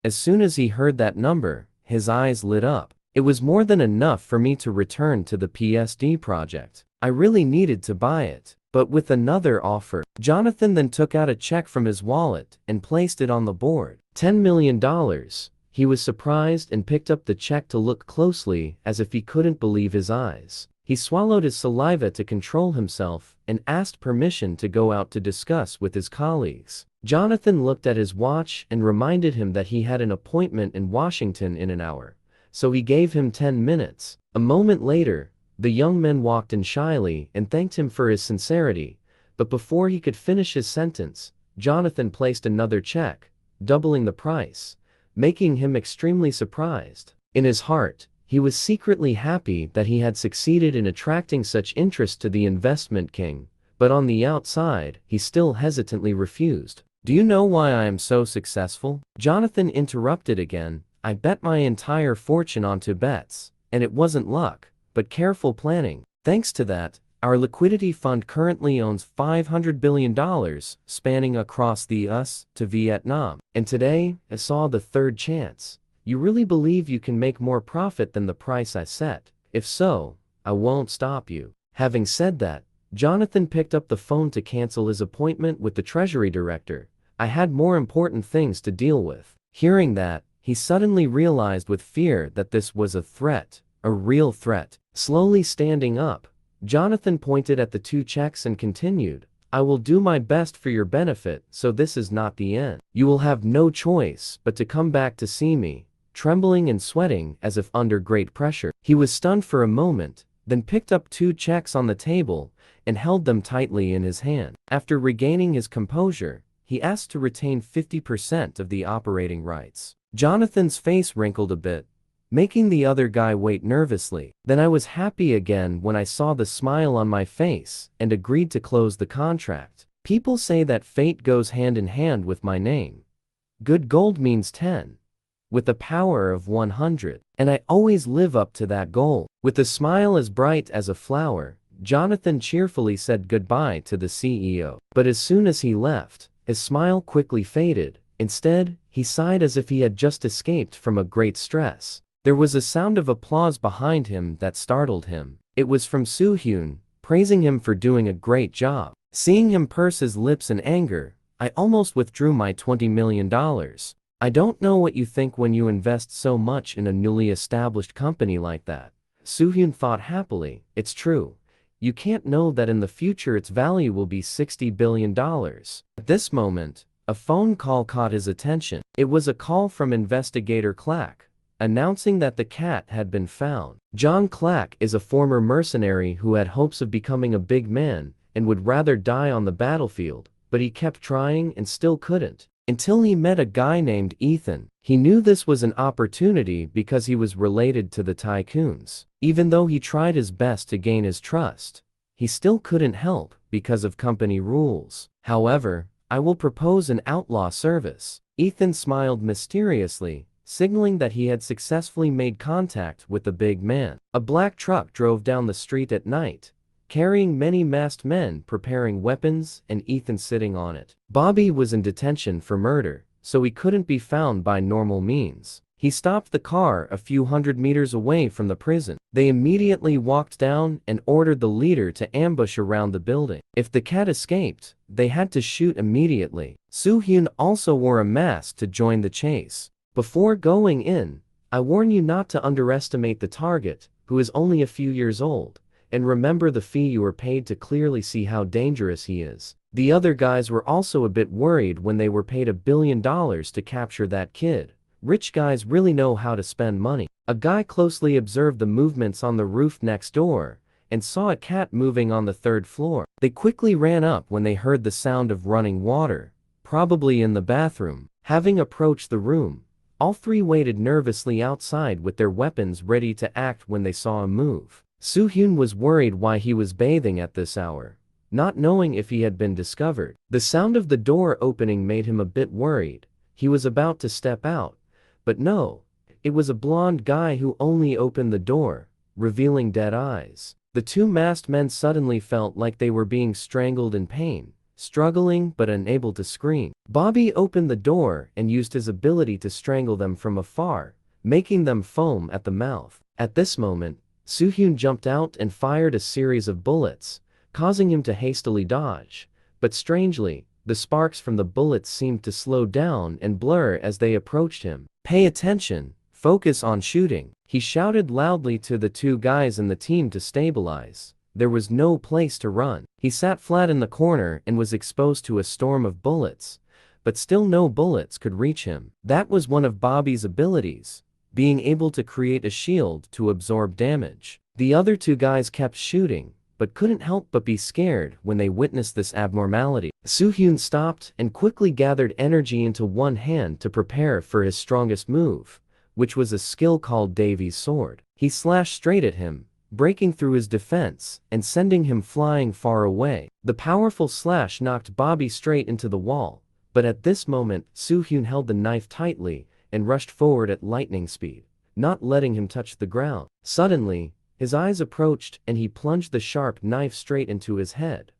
As soon as he heard that number, his eyes lit up. It was more than enough for me to return to the PSD project. I really needed to buy it, but with another offer. Jonathan then took out a check from his wallet and placed it on the board. $10 million. He was surprised and picked up the check to look closely as if he couldn't believe his eyes. He swallowed his saliva to control himself and asked permission to go out to discuss with his colleagues. Jonathan looked at his watch and reminded him that he had an appointment in Washington in an hour, so he gave him 10 minutes. A moment later, the young man walked in shyly and thanked him for his sincerity, but before he could finish his sentence, Jonathan placed another check, doubling the price, making him extremely surprised. In his heart, he was secretly happy that he had succeeded in attracting such interest to the investment king, but on the outside, he still hesitantly refused. "Do you know why I am so successful?" Jonathan interrupted again. "I bet my entire fortune onto bets, and it wasn't luck, but careful planning. Thanks to that, our liquidity fund currently owns $500 billion, spanning across the US to Vietnam. And today, I saw the third chance. You really believe you can make more profit than the price I set? If so, I won't stop you." Having said that, Jonathan picked up the phone to cancel his appointment with the Treasury Director. "I had more important things to deal with." Hearing that, he suddenly realized with fear that this was a threat, a real threat. Slowly standing up, Jonathan pointed at the 2 checks and continued, "I will do my best for your benefit, so this is not the end. You will have no choice but to come back to see me," trembling and sweating as if under great pressure. He was stunned for a moment, then picked up 2 checks on the table and held them tightly in his hand. After regaining his composure, he asked to retain 50% of the operating rights. Jonathan's face wrinkled a bit, making the other guy wait nervously. Then I was happy again when I saw the smile on my face and agreed to close the contract. People say that fate goes hand in hand with my name. Good gold means 10, with a power of 100, and I always live up to that goal. With a smile as bright as a flower, Jonathan cheerfully said goodbye to the CEO. But as soon as he left, his smile quickly faded. Instead, he sighed as if he had just escaped from a great stress. There was a sound of applause behind him that startled him. It was from Soo-hyun, praising him for doing a great job. Seeing him purse his lips in anger, I almost withdrew my $20 million. I don't know what you think when you invest so much in a newly established company like that. Soo-hyun thought happily. It's true. You can't know that in the future its value will be $60 billion. At this moment, a phone call caught his attention. It was a call from investigator Clack, announcing that the cat had been found. John Clack is a former mercenary who had hopes of becoming a big man and would rather die on the battlefield, but he kept trying and still couldn't. Until he met a guy named Ethan. He knew this was an opportunity because he was related to the tycoons. Even though he tried his best to gain his trust, he still couldn't help because of company rules. However, I will propose an outlaw service. Ethan smiled mysteriously, signaling that he had successfully made contact with the big man. A black truck drove down the street at night, carrying many masked men preparing weapons and Ethan sitting on it. Bobby was in detention for murder, so he couldn't be found by normal means. He stopped the car a few hundred meters away from the prison. They immediately walked down and ordered the leader to ambush around the building. If the cat escaped, they had to shoot immediately. Soo-hyun also wore a mask to join the chase. Before going in, I warn you not to underestimate the target, who is only a few years old. And remember the fee you are paid to clearly see how dangerous he is. The other guys were also a bit worried when they were paid $1 billion to capture that kid. Rich guys really know how to spend money. A guy closely observed the movements on the roof next door and saw a cat moving on the third floor. They quickly ran up when they heard the sound of running water, probably in the bathroom. Having approached the room, all three waited nervously outside with their weapons ready to act when they saw a move. Soo-hyun was worried why he was bathing at this hour, not knowing if he had been discovered. The sound of the door opening made him a bit worried. He was about to step out, but no, it was a blonde guy who only opened the door, revealing dead eyes. The two masked men suddenly felt like they were being strangled in pain, struggling but unable to scream. Bobby opened the door and used his ability to strangle them from afar, making them foam at the mouth. At this moment, Soo-hyun jumped out and fired a series of bullets, causing him to hastily dodge. But strangely, the sparks from the bullets seemed to slow down and blur as they approached him. Pay attention, focus on shooting. He shouted loudly to the two guys in the team to stabilize. There was no place to run. He sat flat in the corner and was exposed to a storm of bullets, but still no bullets could reach him. That was one of Bobby's abilities, being able to create a shield to absorb damage. The other two guys kept shooting, but couldn't help but be scared when they witnessed this abnormality. Soo-hyun stopped and quickly gathered energy into one hand to prepare for his strongest move, which was a skill called Davy's Sword. He slashed straight at him, breaking through his defense and sending him flying far away. The powerful slash knocked Bobby straight into the wall, but at this moment, Soo-hyun held the knife tightly and rushed forward at lightning speed, not letting him touch the ground. Suddenly, his eyes approached and he plunged the sharp knife straight into his head.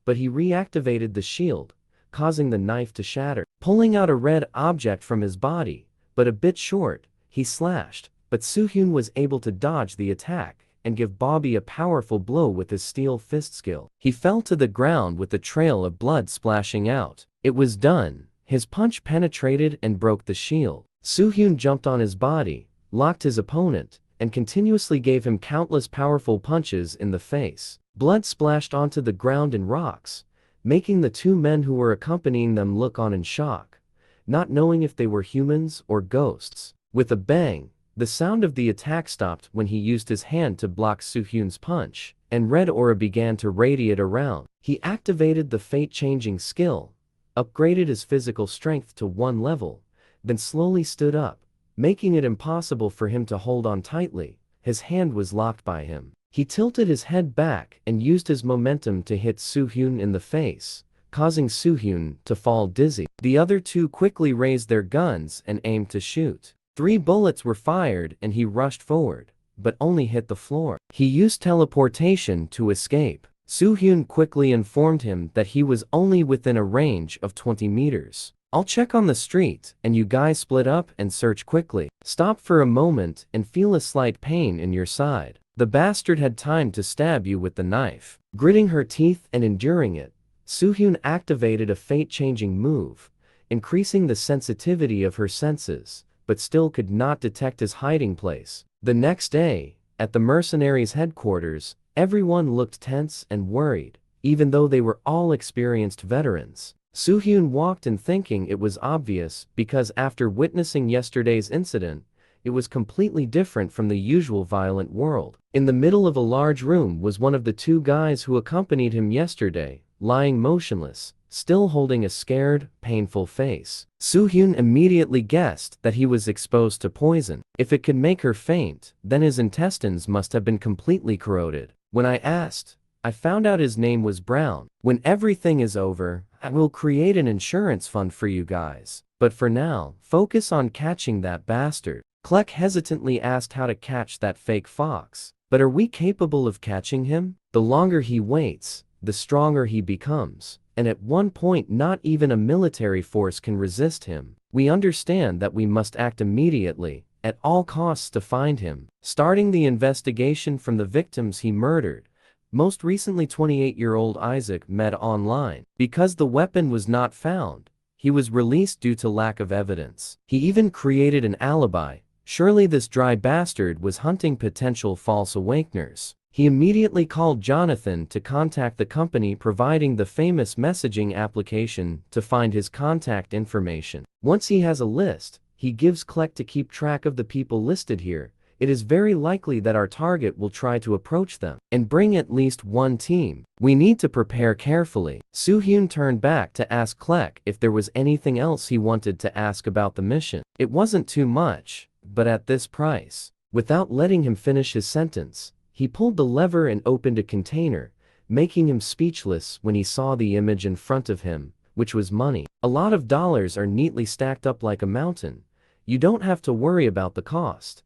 But he reactivated the shield, causing the knife to shatter. Pulling out a red object from his body, but a bit short, he slashed, but Soo-hyun was able to dodge the attack and give Bobby a powerful blow with his steel fist skill. He fell to the ground with a trail of blood splashing out. It was done. His punch penetrated and broke the shield. Soo-hyun jumped on his body, locked his opponent, and continuously gave him countless powerful punches in the face. Blood splashed onto the ground and rocks, making the two men who were accompanying them look on in shock, not knowing if they were humans or ghosts. With a bang, the sound of the attack stopped when he used his hand to block Soo-hyun's punch, and red aura began to radiate around. He activated the fate-changing skill, upgraded his physical strength to 1 level, then slowly stood up, making it impossible for him to hold on tightly. His hand was locked by him. He tilted his head back and used his momentum to hit Soo-hyun in the face, causing Soo-hyun to fall dizzy. The other two quickly raised their guns and aimed to shoot. 3 bullets were fired and he rushed forward, but only hit the floor. He used teleportation to escape. Soo-hyun quickly informed him that he was only within a range of 20 meters. I'll check on the street, and you guys split up and search quickly. Stop for a moment and feel a slight pain in your side. The bastard had time to stab you with the knife. Gritting her teeth and enduring it, Soo-hyun activated a fate-changing move, increasing the sensitivity of her senses, but still could not detect his hiding place. The next day, at the mercenaries' headquarters, everyone looked tense and worried, even though they were all experienced veterans. Soo-hyun walked in thinking it was obvious because after witnessing yesterday's incident, it was completely different from the usual violent world. In the middle of a large room was one of the two guys who accompanied him yesterday, lying motionless, still holding a scared, painful face. Soo-hyun immediately guessed that he was exposed to poison. If it could make her faint, then his intestines must have been completely corroded. When I asked, I found out his name was Brown. When everything is over, I will create an insurance fund for you guys. But for now, focus on catching that bastard. Kleck hesitantly asked how to catch that fake fox. But are we capable of catching him? The longer he waits, the stronger he becomes. And at one point not even a military force can resist him. We understand that we must act immediately, at all costs to find him. Starting the investigation from the victims he murdered, most recently 28-year-old Isaac met online. Because the weapon was not found, he was released due to lack of evidence. He even created an alibi. Surely this dry bastard was hunting potential false awakeners. He immediately called Jonathan to contact the company providing the famous messaging application to find his contact information. Once he has a list, he gives Kleck to keep track of the people listed here. It is very likely that our target will try to approach them and bring at least one team. We need to prepare carefully. Soo-hyun turned back to ask Kleck if there was anything else he wanted to ask about the mission. It wasn't too much, but at this price. Without letting him finish his sentence, he pulled the lever and opened a container, making him speechless when he saw the image in front of him, which was money. A lot of dollars are neatly stacked up like a mountain. You don't have to worry about the cost.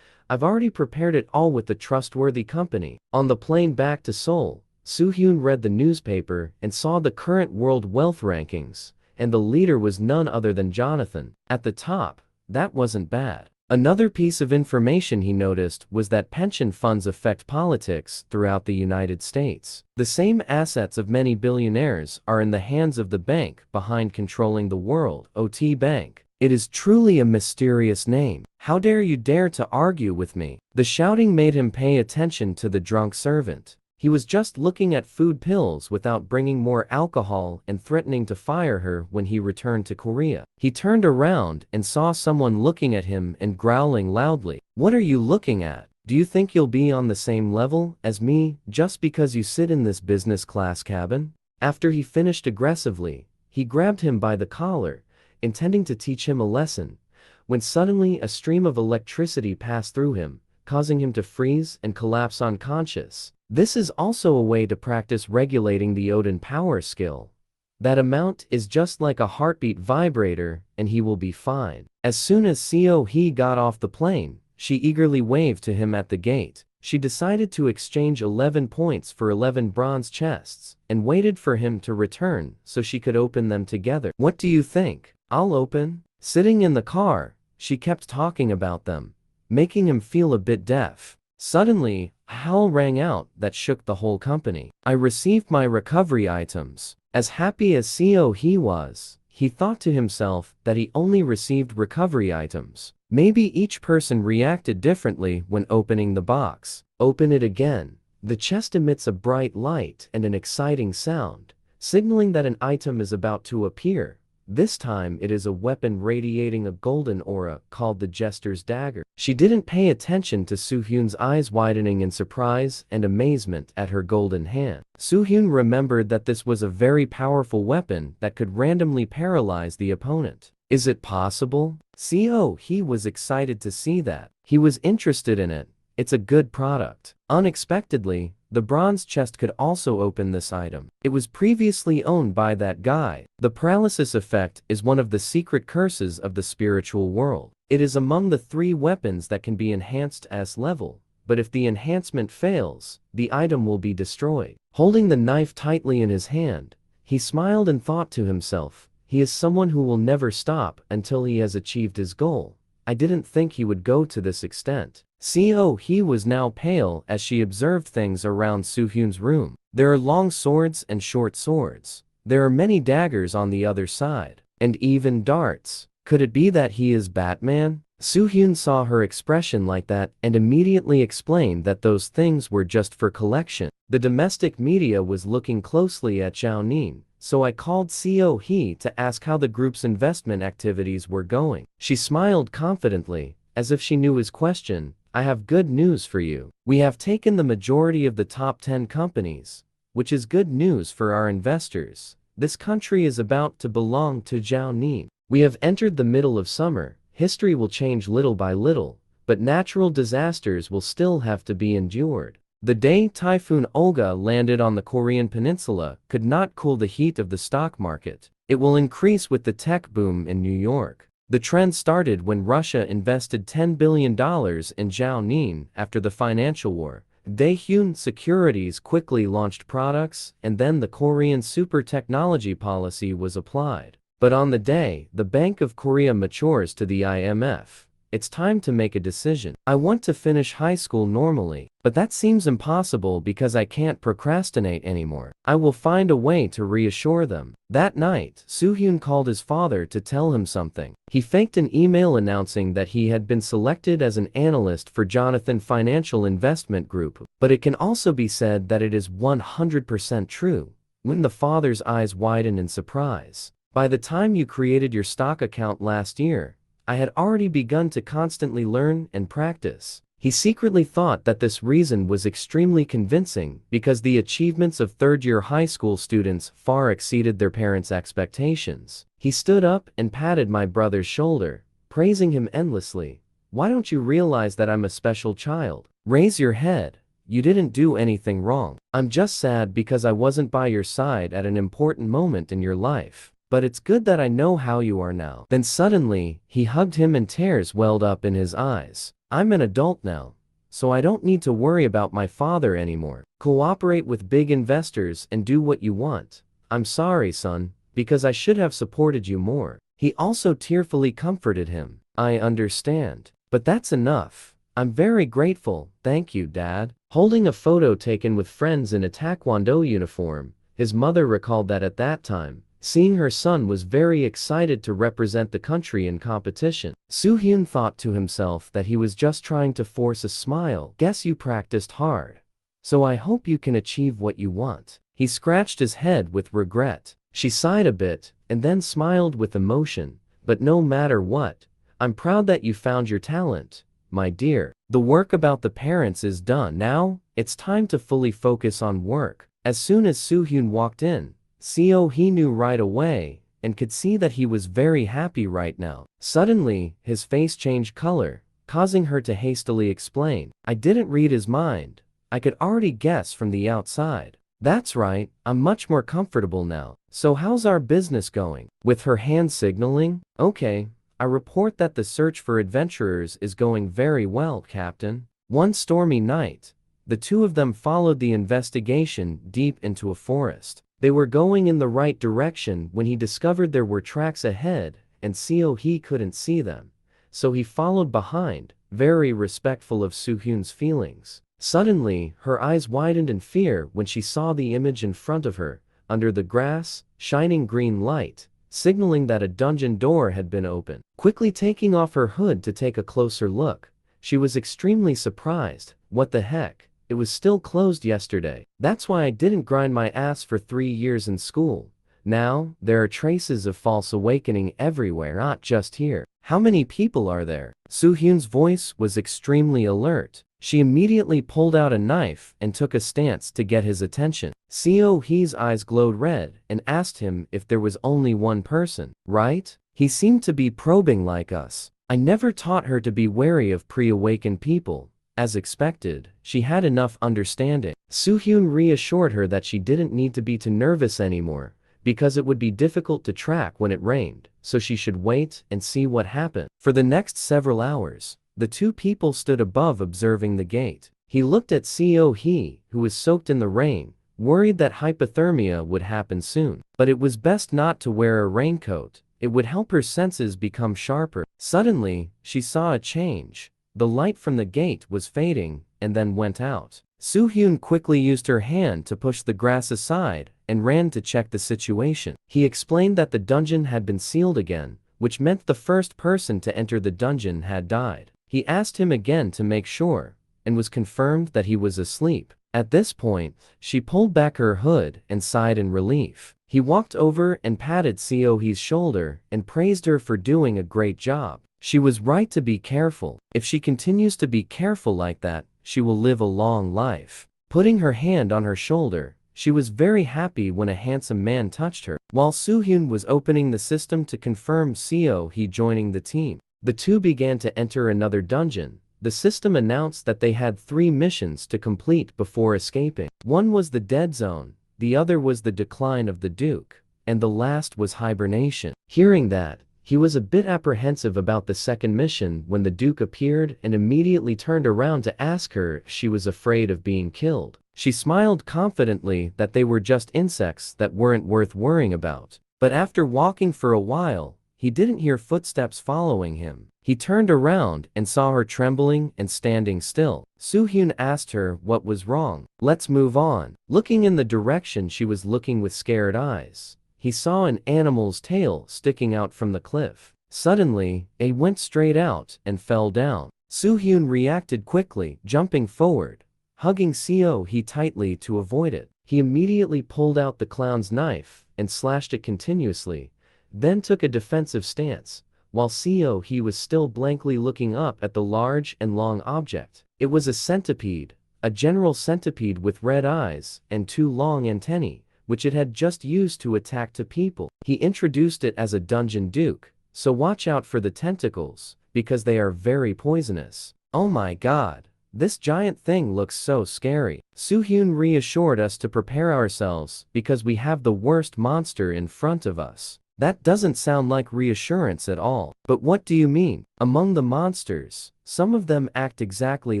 I've already prepared it all with the trustworthy company. On the plane back to Seoul, Soo-hyun read the newspaper and saw the current world wealth rankings, and the leader was none other than Jonathan. At the top, that wasn't bad. Another piece of information he noticed was that pension funds affect politics throughout the United States. The same assets of many billionaires are in the hands of the bank behind controlling the world, OT Bank. It is truly a mysterious name. How dare you dare to argue with me? The shouting made him pay attention to the drunk servant. He was just looking at food pills without bringing more alcohol and threatening to fire her when he returned to Korea. He turned around and saw someone looking at him and growling loudly. What are you looking at? Do you think you'll be on the same level as me just because you sit in this business class cabin? After he finished aggressively, he grabbed him by the collar, intending to teach him a lesson, when suddenly a stream of electricity passed through him, causing him to freeze and collapse unconscious. This is also a way to practice regulating the Odin power skill. That amount is just like a heartbeat vibrator, and he will be fine. As soon as Seo-hee got off the plane, she eagerly waved to him at the gate. She decided to exchange 11 points for 11 bronze chests, and waited for him to return so she could open them together. What do you think? I'll open? Sitting in the car, she kept talking about them, making him feel a bit deaf. Suddenly, a howl rang out that shook the whole company. I received my recovery items. As happy as Seo-hee was, he thought to himself that he only received recovery items. Maybe each person reacted differently when opening the box. Open it again. The chest emits a bright light and an exciting sound, signaling that an item is about to appear. This time it is a weapon radiating a golden aura called the Jester's Dagger. She didn't pay attention to Soo-hyun's eyes widening in surprise and amazement at her golden hand. Soo-hyun remembered that this was a very powerful weapon that could randomly paralyze the opponent. Is it possible? Seo-hee was excited to see that. He was interested in it. It's a good product. Unexpectedly, the bronze chest could also open this item. It was previously owned by that guy. The paralysis effect is one of the secret curses of the spiritual world. It is among the 3 weapons that can be enhanced as level, but if the enhancement fails, the item will be destroyed. Holding the knife tightly in his hand, he smiled and thought to himself, He is someone who will never stop until he has achieved his goal. I didn't think he would go to this extent. He was now pale as she observed things around Soo-hyun's room. There are long swords and short swords. There are many daggers on the other side. And even darts. Could it be that he is Batman? Soo-hyun saw her expression like that and immediately explained that those things were just for collection. The domestic media was looking closely at Zhao Nin, so I called Soo-hee to ask how the group's investment activities were going. She smiled confidently, as if she knew his question. I have good news for you. We have taken the majority of the top 10 companies, which is good news for our investors. This country is about to belong to Zhao Nin. We have entered the middle of summer. History will change little by little, but natural disasters will still have to be endured. The day Typhoon Olga landed on the Korean peninsula could not cool the heat of the stock market. It will increase with the tech boom in New York. The trend started when Russia invested $10 billion in Zhao Nin after the financial war. Daehyun Securities quickly launched products, and then the Korean super technology policy was applied. But on the day the Bank of Korea matures to the IMF, it's time to make a decision. I want to finish high school normally, but that seems impossible because I can't procrastinate anymore. I will find a way to reassure them. That night, Soo-hyun called his father to tell him something. He faked an email announcing that he had been selected as an analyst for Jonathan Financial Investment Group, but it can also be said that it is 100% true. When the father's eyes widened in surprise. By the time you created your stock account last year, I had already begun to constantly learn and practice. He secretly thought that this reason was extremely convincing because the achievements of third-year high school students far exceeded their parents' expectations. He stood up and patted my brother's shoulder, praising him endlessly. Why don't you realize that I'm a special child? Raise your head. You didn't do anything wrong. I'm just sad because I wasn't by your side at an important moment in your life. But it's good that I know how you are now. Then suddenly, he hugged him and tears welled up in his eyes. I'm an adult now, so I don't need to worry about my father anymore. Cooperate with big investors and do what you want. I'm sorry, son, because I should have supported you more. He also tearfully comforted him. I understand. But that's enough. I'm very grateful, thank you, Dad. Holding a photo taken with friends in a taekwondo uniform, his mother recalled that at that time, seeing her son was very excited to represent the country in competition. Soo-hyun thought to himself that he was just trying to force a smile. Guess you practiced hard. So I hope you can achieve what you want. He scratched his head with regret. She sighed a bit, and then smiled with emotion. But no matter what, I'm proud that you found your talent, my dear. The work about the parents is done. Now, it's time to fully focus on work. As soon as Soo-hyun walked in, he knew right away, and could see that he was very happy right now. Suddenly, his face changed color, causing her to hastily explain. I didn't read his mind. I could already guess from the outside. That's right, I'm much more comfortable now. So how's our business going? With her hand signaling? Okay, I report that the search for adventurers is going very well, Captain. One stormy night, the two of them followed the investigation deep into a forest. They were going in the right direction when he discovered there were tracks ahead, and he couldn't see them. So he followed behind, very respectful of Soo-hyun's feelings. Suddenly, her eyes widened in fear when she saw the image in front of her, under the grass, shining green light, signaling that a dungeon door had been opened. Quickly taking off her hood to take a closer look, she was extremely surprised. What the heck? It was still closed yesterday. That's why I didn't grind my ass for 3 years in school. Now, there are traces of false awakening everywhere, not just here. How many people are there? Soo-hyun's voice was extremely alert. She immediately pulled out a knife and took a stance to get his attention. Seo-hee's eyes glowed red and asked him if there was only one person, right? He seemed to be probing like us. I never taught her to be wary of pre-awakened people. As expected, she had enough understanding. Soo-hyun reassured her that she didn't need to be too nervous anymore, because it would be difficult to track when it rained, so she should wait and see what happened. For the next several hours, the two people stood above observing the gate. He looked at Seo-hee, who was soaked in the rain, worried that hypothermia would happen soon. But it was best not to wear a raincoat. It would help her senses become sharper. Suddenly, she saw a change. The light from the gate was fading, and then went out. Soo-hyun quickly used her hand to push the grass aside, and ran to check the situation. He explained that the dungeon had been sealed again, which meant the first person to enter the dungeon had died. He asked him again to make sure, and was confirmed that he was asleep. At this point, she pulled back her hood and sighed in relief. He walked over and patted Seo-hee's shoulder and praised her for doing a great job. She was right to be careful. If she continues to be careful like that, she will live a long life. Putting her hand on her shoulder, she was very happy when a handsome man touched her. While Soo-hyun was opening the system to confirm Seo-hee joining the team, the two began to enter another dungeon. The system announced that they had 3 missions to complete before escaping. One was the Dead Zone, the other was the Decline of the Duke, and the last was Hibernation. Hearing that, he was a bit apprehensive about the second mission when the Duke appeared and immediately turned around to ask her if she was afraid of being killed. She smiled confidently that they were just insects that weren't worth worrying about. But after walking for a while, he didn't hear footsteps following him. He turned around and saw her trembling and standing still. Soo-hyun asked her what was wrong. "Let's move on." Looking in the direction she was looking with scared eyes, he saw an animal's tail sticking out from the cliff. Suddenly, it went straight out and fell down. Soo-hyun reacted quickly, jumping forward, hugging Seo-hee tightly to avoid it. He immediately pulled out the clown's knife and slashed it continuously, then took a defensive stance, while Seo-hee was still blankly looking up at the large and long object. It was a centipede, a general centipede with red eyes and 2 long antennae, which it had just used to attack people. He introduced it as a dungeon duke, so watch out for the tentacles, because they are very poisonous. "Oh my god, this giant thing looks so scary." Soo-hyun reassured us to prepare ourselves because we have the worst monster in front of us. That doesn't sound like reassurance at all. "But what do you mean?" "Among the monsters, some of them act exactly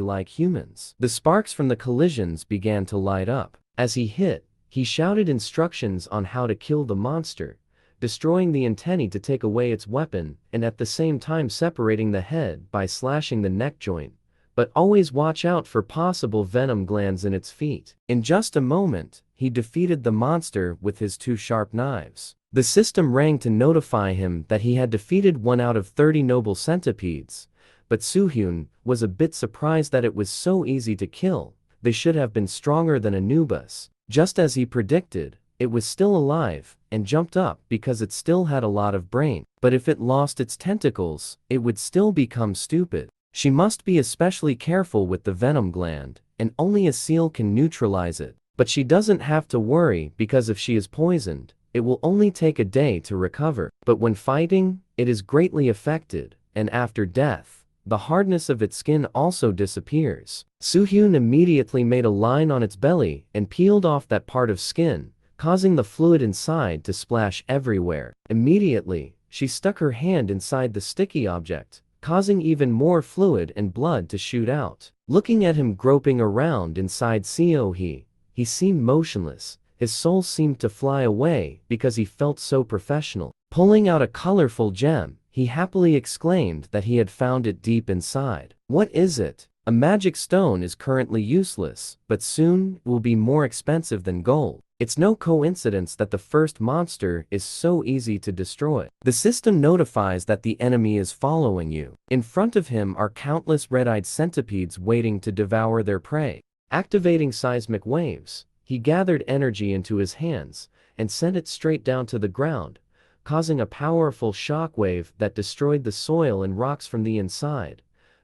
like humans." The sparks from the collisions began to light up. As he hit, he shouted instructions on how to kill the monster, destroying the antennae to take away its weapon, and at the same time separating the head by slashing the neck joint. But always watch out for possible venom glands in its feet. In just a moment, he defeated the monster with his 2 sharp knives. The system rang to notify him that he had defeated 1 out of 30 noble centipedes, but Soo-hyun was a bit surprised that it was so easy to kill. They should have been stronger than Anubis. Just as he predicted, it was still alive and jumped up because it still had a lot of brain. But if it lost its tentacles, it would still become stupid. She must be especially careful with the venom gland, and only a seal can neutralize it. But she doesn't have to worry because if she is poisoned, it will only take a day to recover. But when fighting, it is greatly affected, and after death, the hardness of its skin also disappears. Soo-hyun immediately made a line on its belly and peeled off that part of skin, causing the fluid inside to splash everywhere. Immediately, she stuck her hand inside the sticky object, causing even more fluid and blood to shoot out. Looking at him groping around inside Seo-hee, he seemed motionless. His soul seemed to fly away because he felt so professional. Pulling out a colorful gem, he happily exclaimed that he had found it deep inside. "What is it?" "A magic stone is currently useless, but soon will be more expensive than gold." It's no coincidence that the first monster is so easy to destroy. The system notifies that the enemy is following you. In front of him are countless red-eyed centipedes waiting to devour their prey. Activating seismic waves, he gathered energy into his hands and sent it straight down to the ground, causing a powerful shock wave that destroyed the soil and rocks from the inside,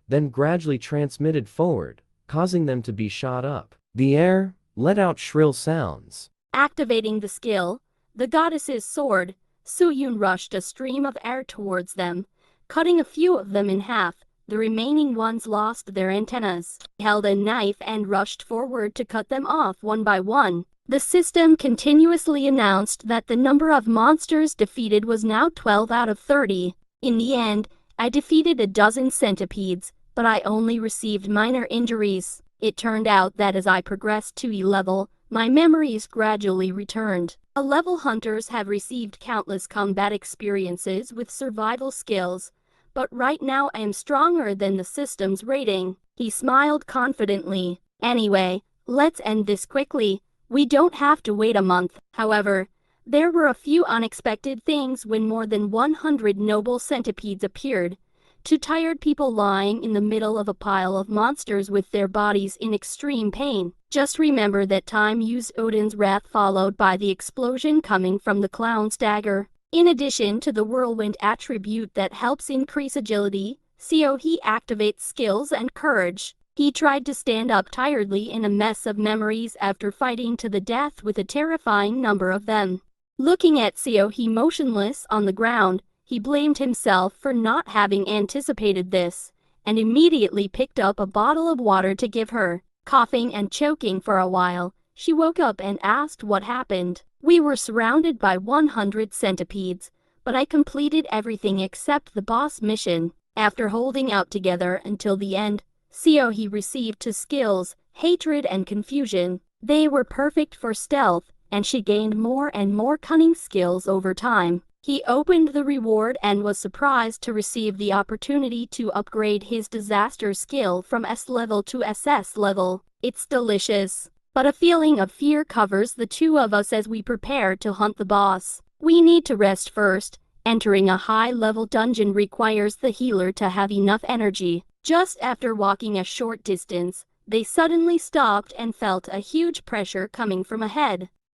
then gradually transmitted forward, causing them to be shot up. The air let out shrill sounds. Activating the skill, the goddess's sword, Soo-hyun rushed a stream of air towards them, cutting a few of them in half. The remaining ones lost their antennas. He held a knife and rushed forward to cut them off one by one. The system continuously announced that the number of monsters defeated was now 12 out of 30. In the end, I defeated a dozen centipedes, but I only received minor injuries. It turned out that as I progressed to E level, My memories gradually returned. Level hunters have received countless combat experiences with survival skills, but right now I am stronger than the system's rating. He smiled confidently. Anyway, let's end this quickly. We don't have to wait a month. However, there were a few unexpected things when more than 100 noble centipedes appeared. Two tired people lying in the middle of a pile of monsters with their bodies in extreme pain. Just remember that time used Odin's wrath followed by the explosion coming from the clown's dagger. In addition to the whirlwind attribute that helps increase agility, he activates skills and courage. He tried to stand up tiredly in a mess of memories after fighting to the death with a terrifying number of them. Looking at he motionless on the ground, he blamed himself for not having anticipated this, and immediately picked up a bottle of water to give her. Coughing and choking for a while, she woke up and asked what happened. We were surrounded by 100 centipedes, but I completed everything except the boss mission. After holding out together until the end, he received 2 skills, hatred and confusion. They were perfect for stealth, and she gained more and more cunning skills over time. He opened the reward and was surprised to receive the opportunity to upgrade his disaster skill from S level to SS level. It's delicious, but a feeling of fear covers the two of us as we prepare to hunt the boss. We need to rest first. Entering a high-level dungeon requires the healer to have enough energy. Just after walking a short distance, they suddenly stopped and felt a huge pressure coming from ahead.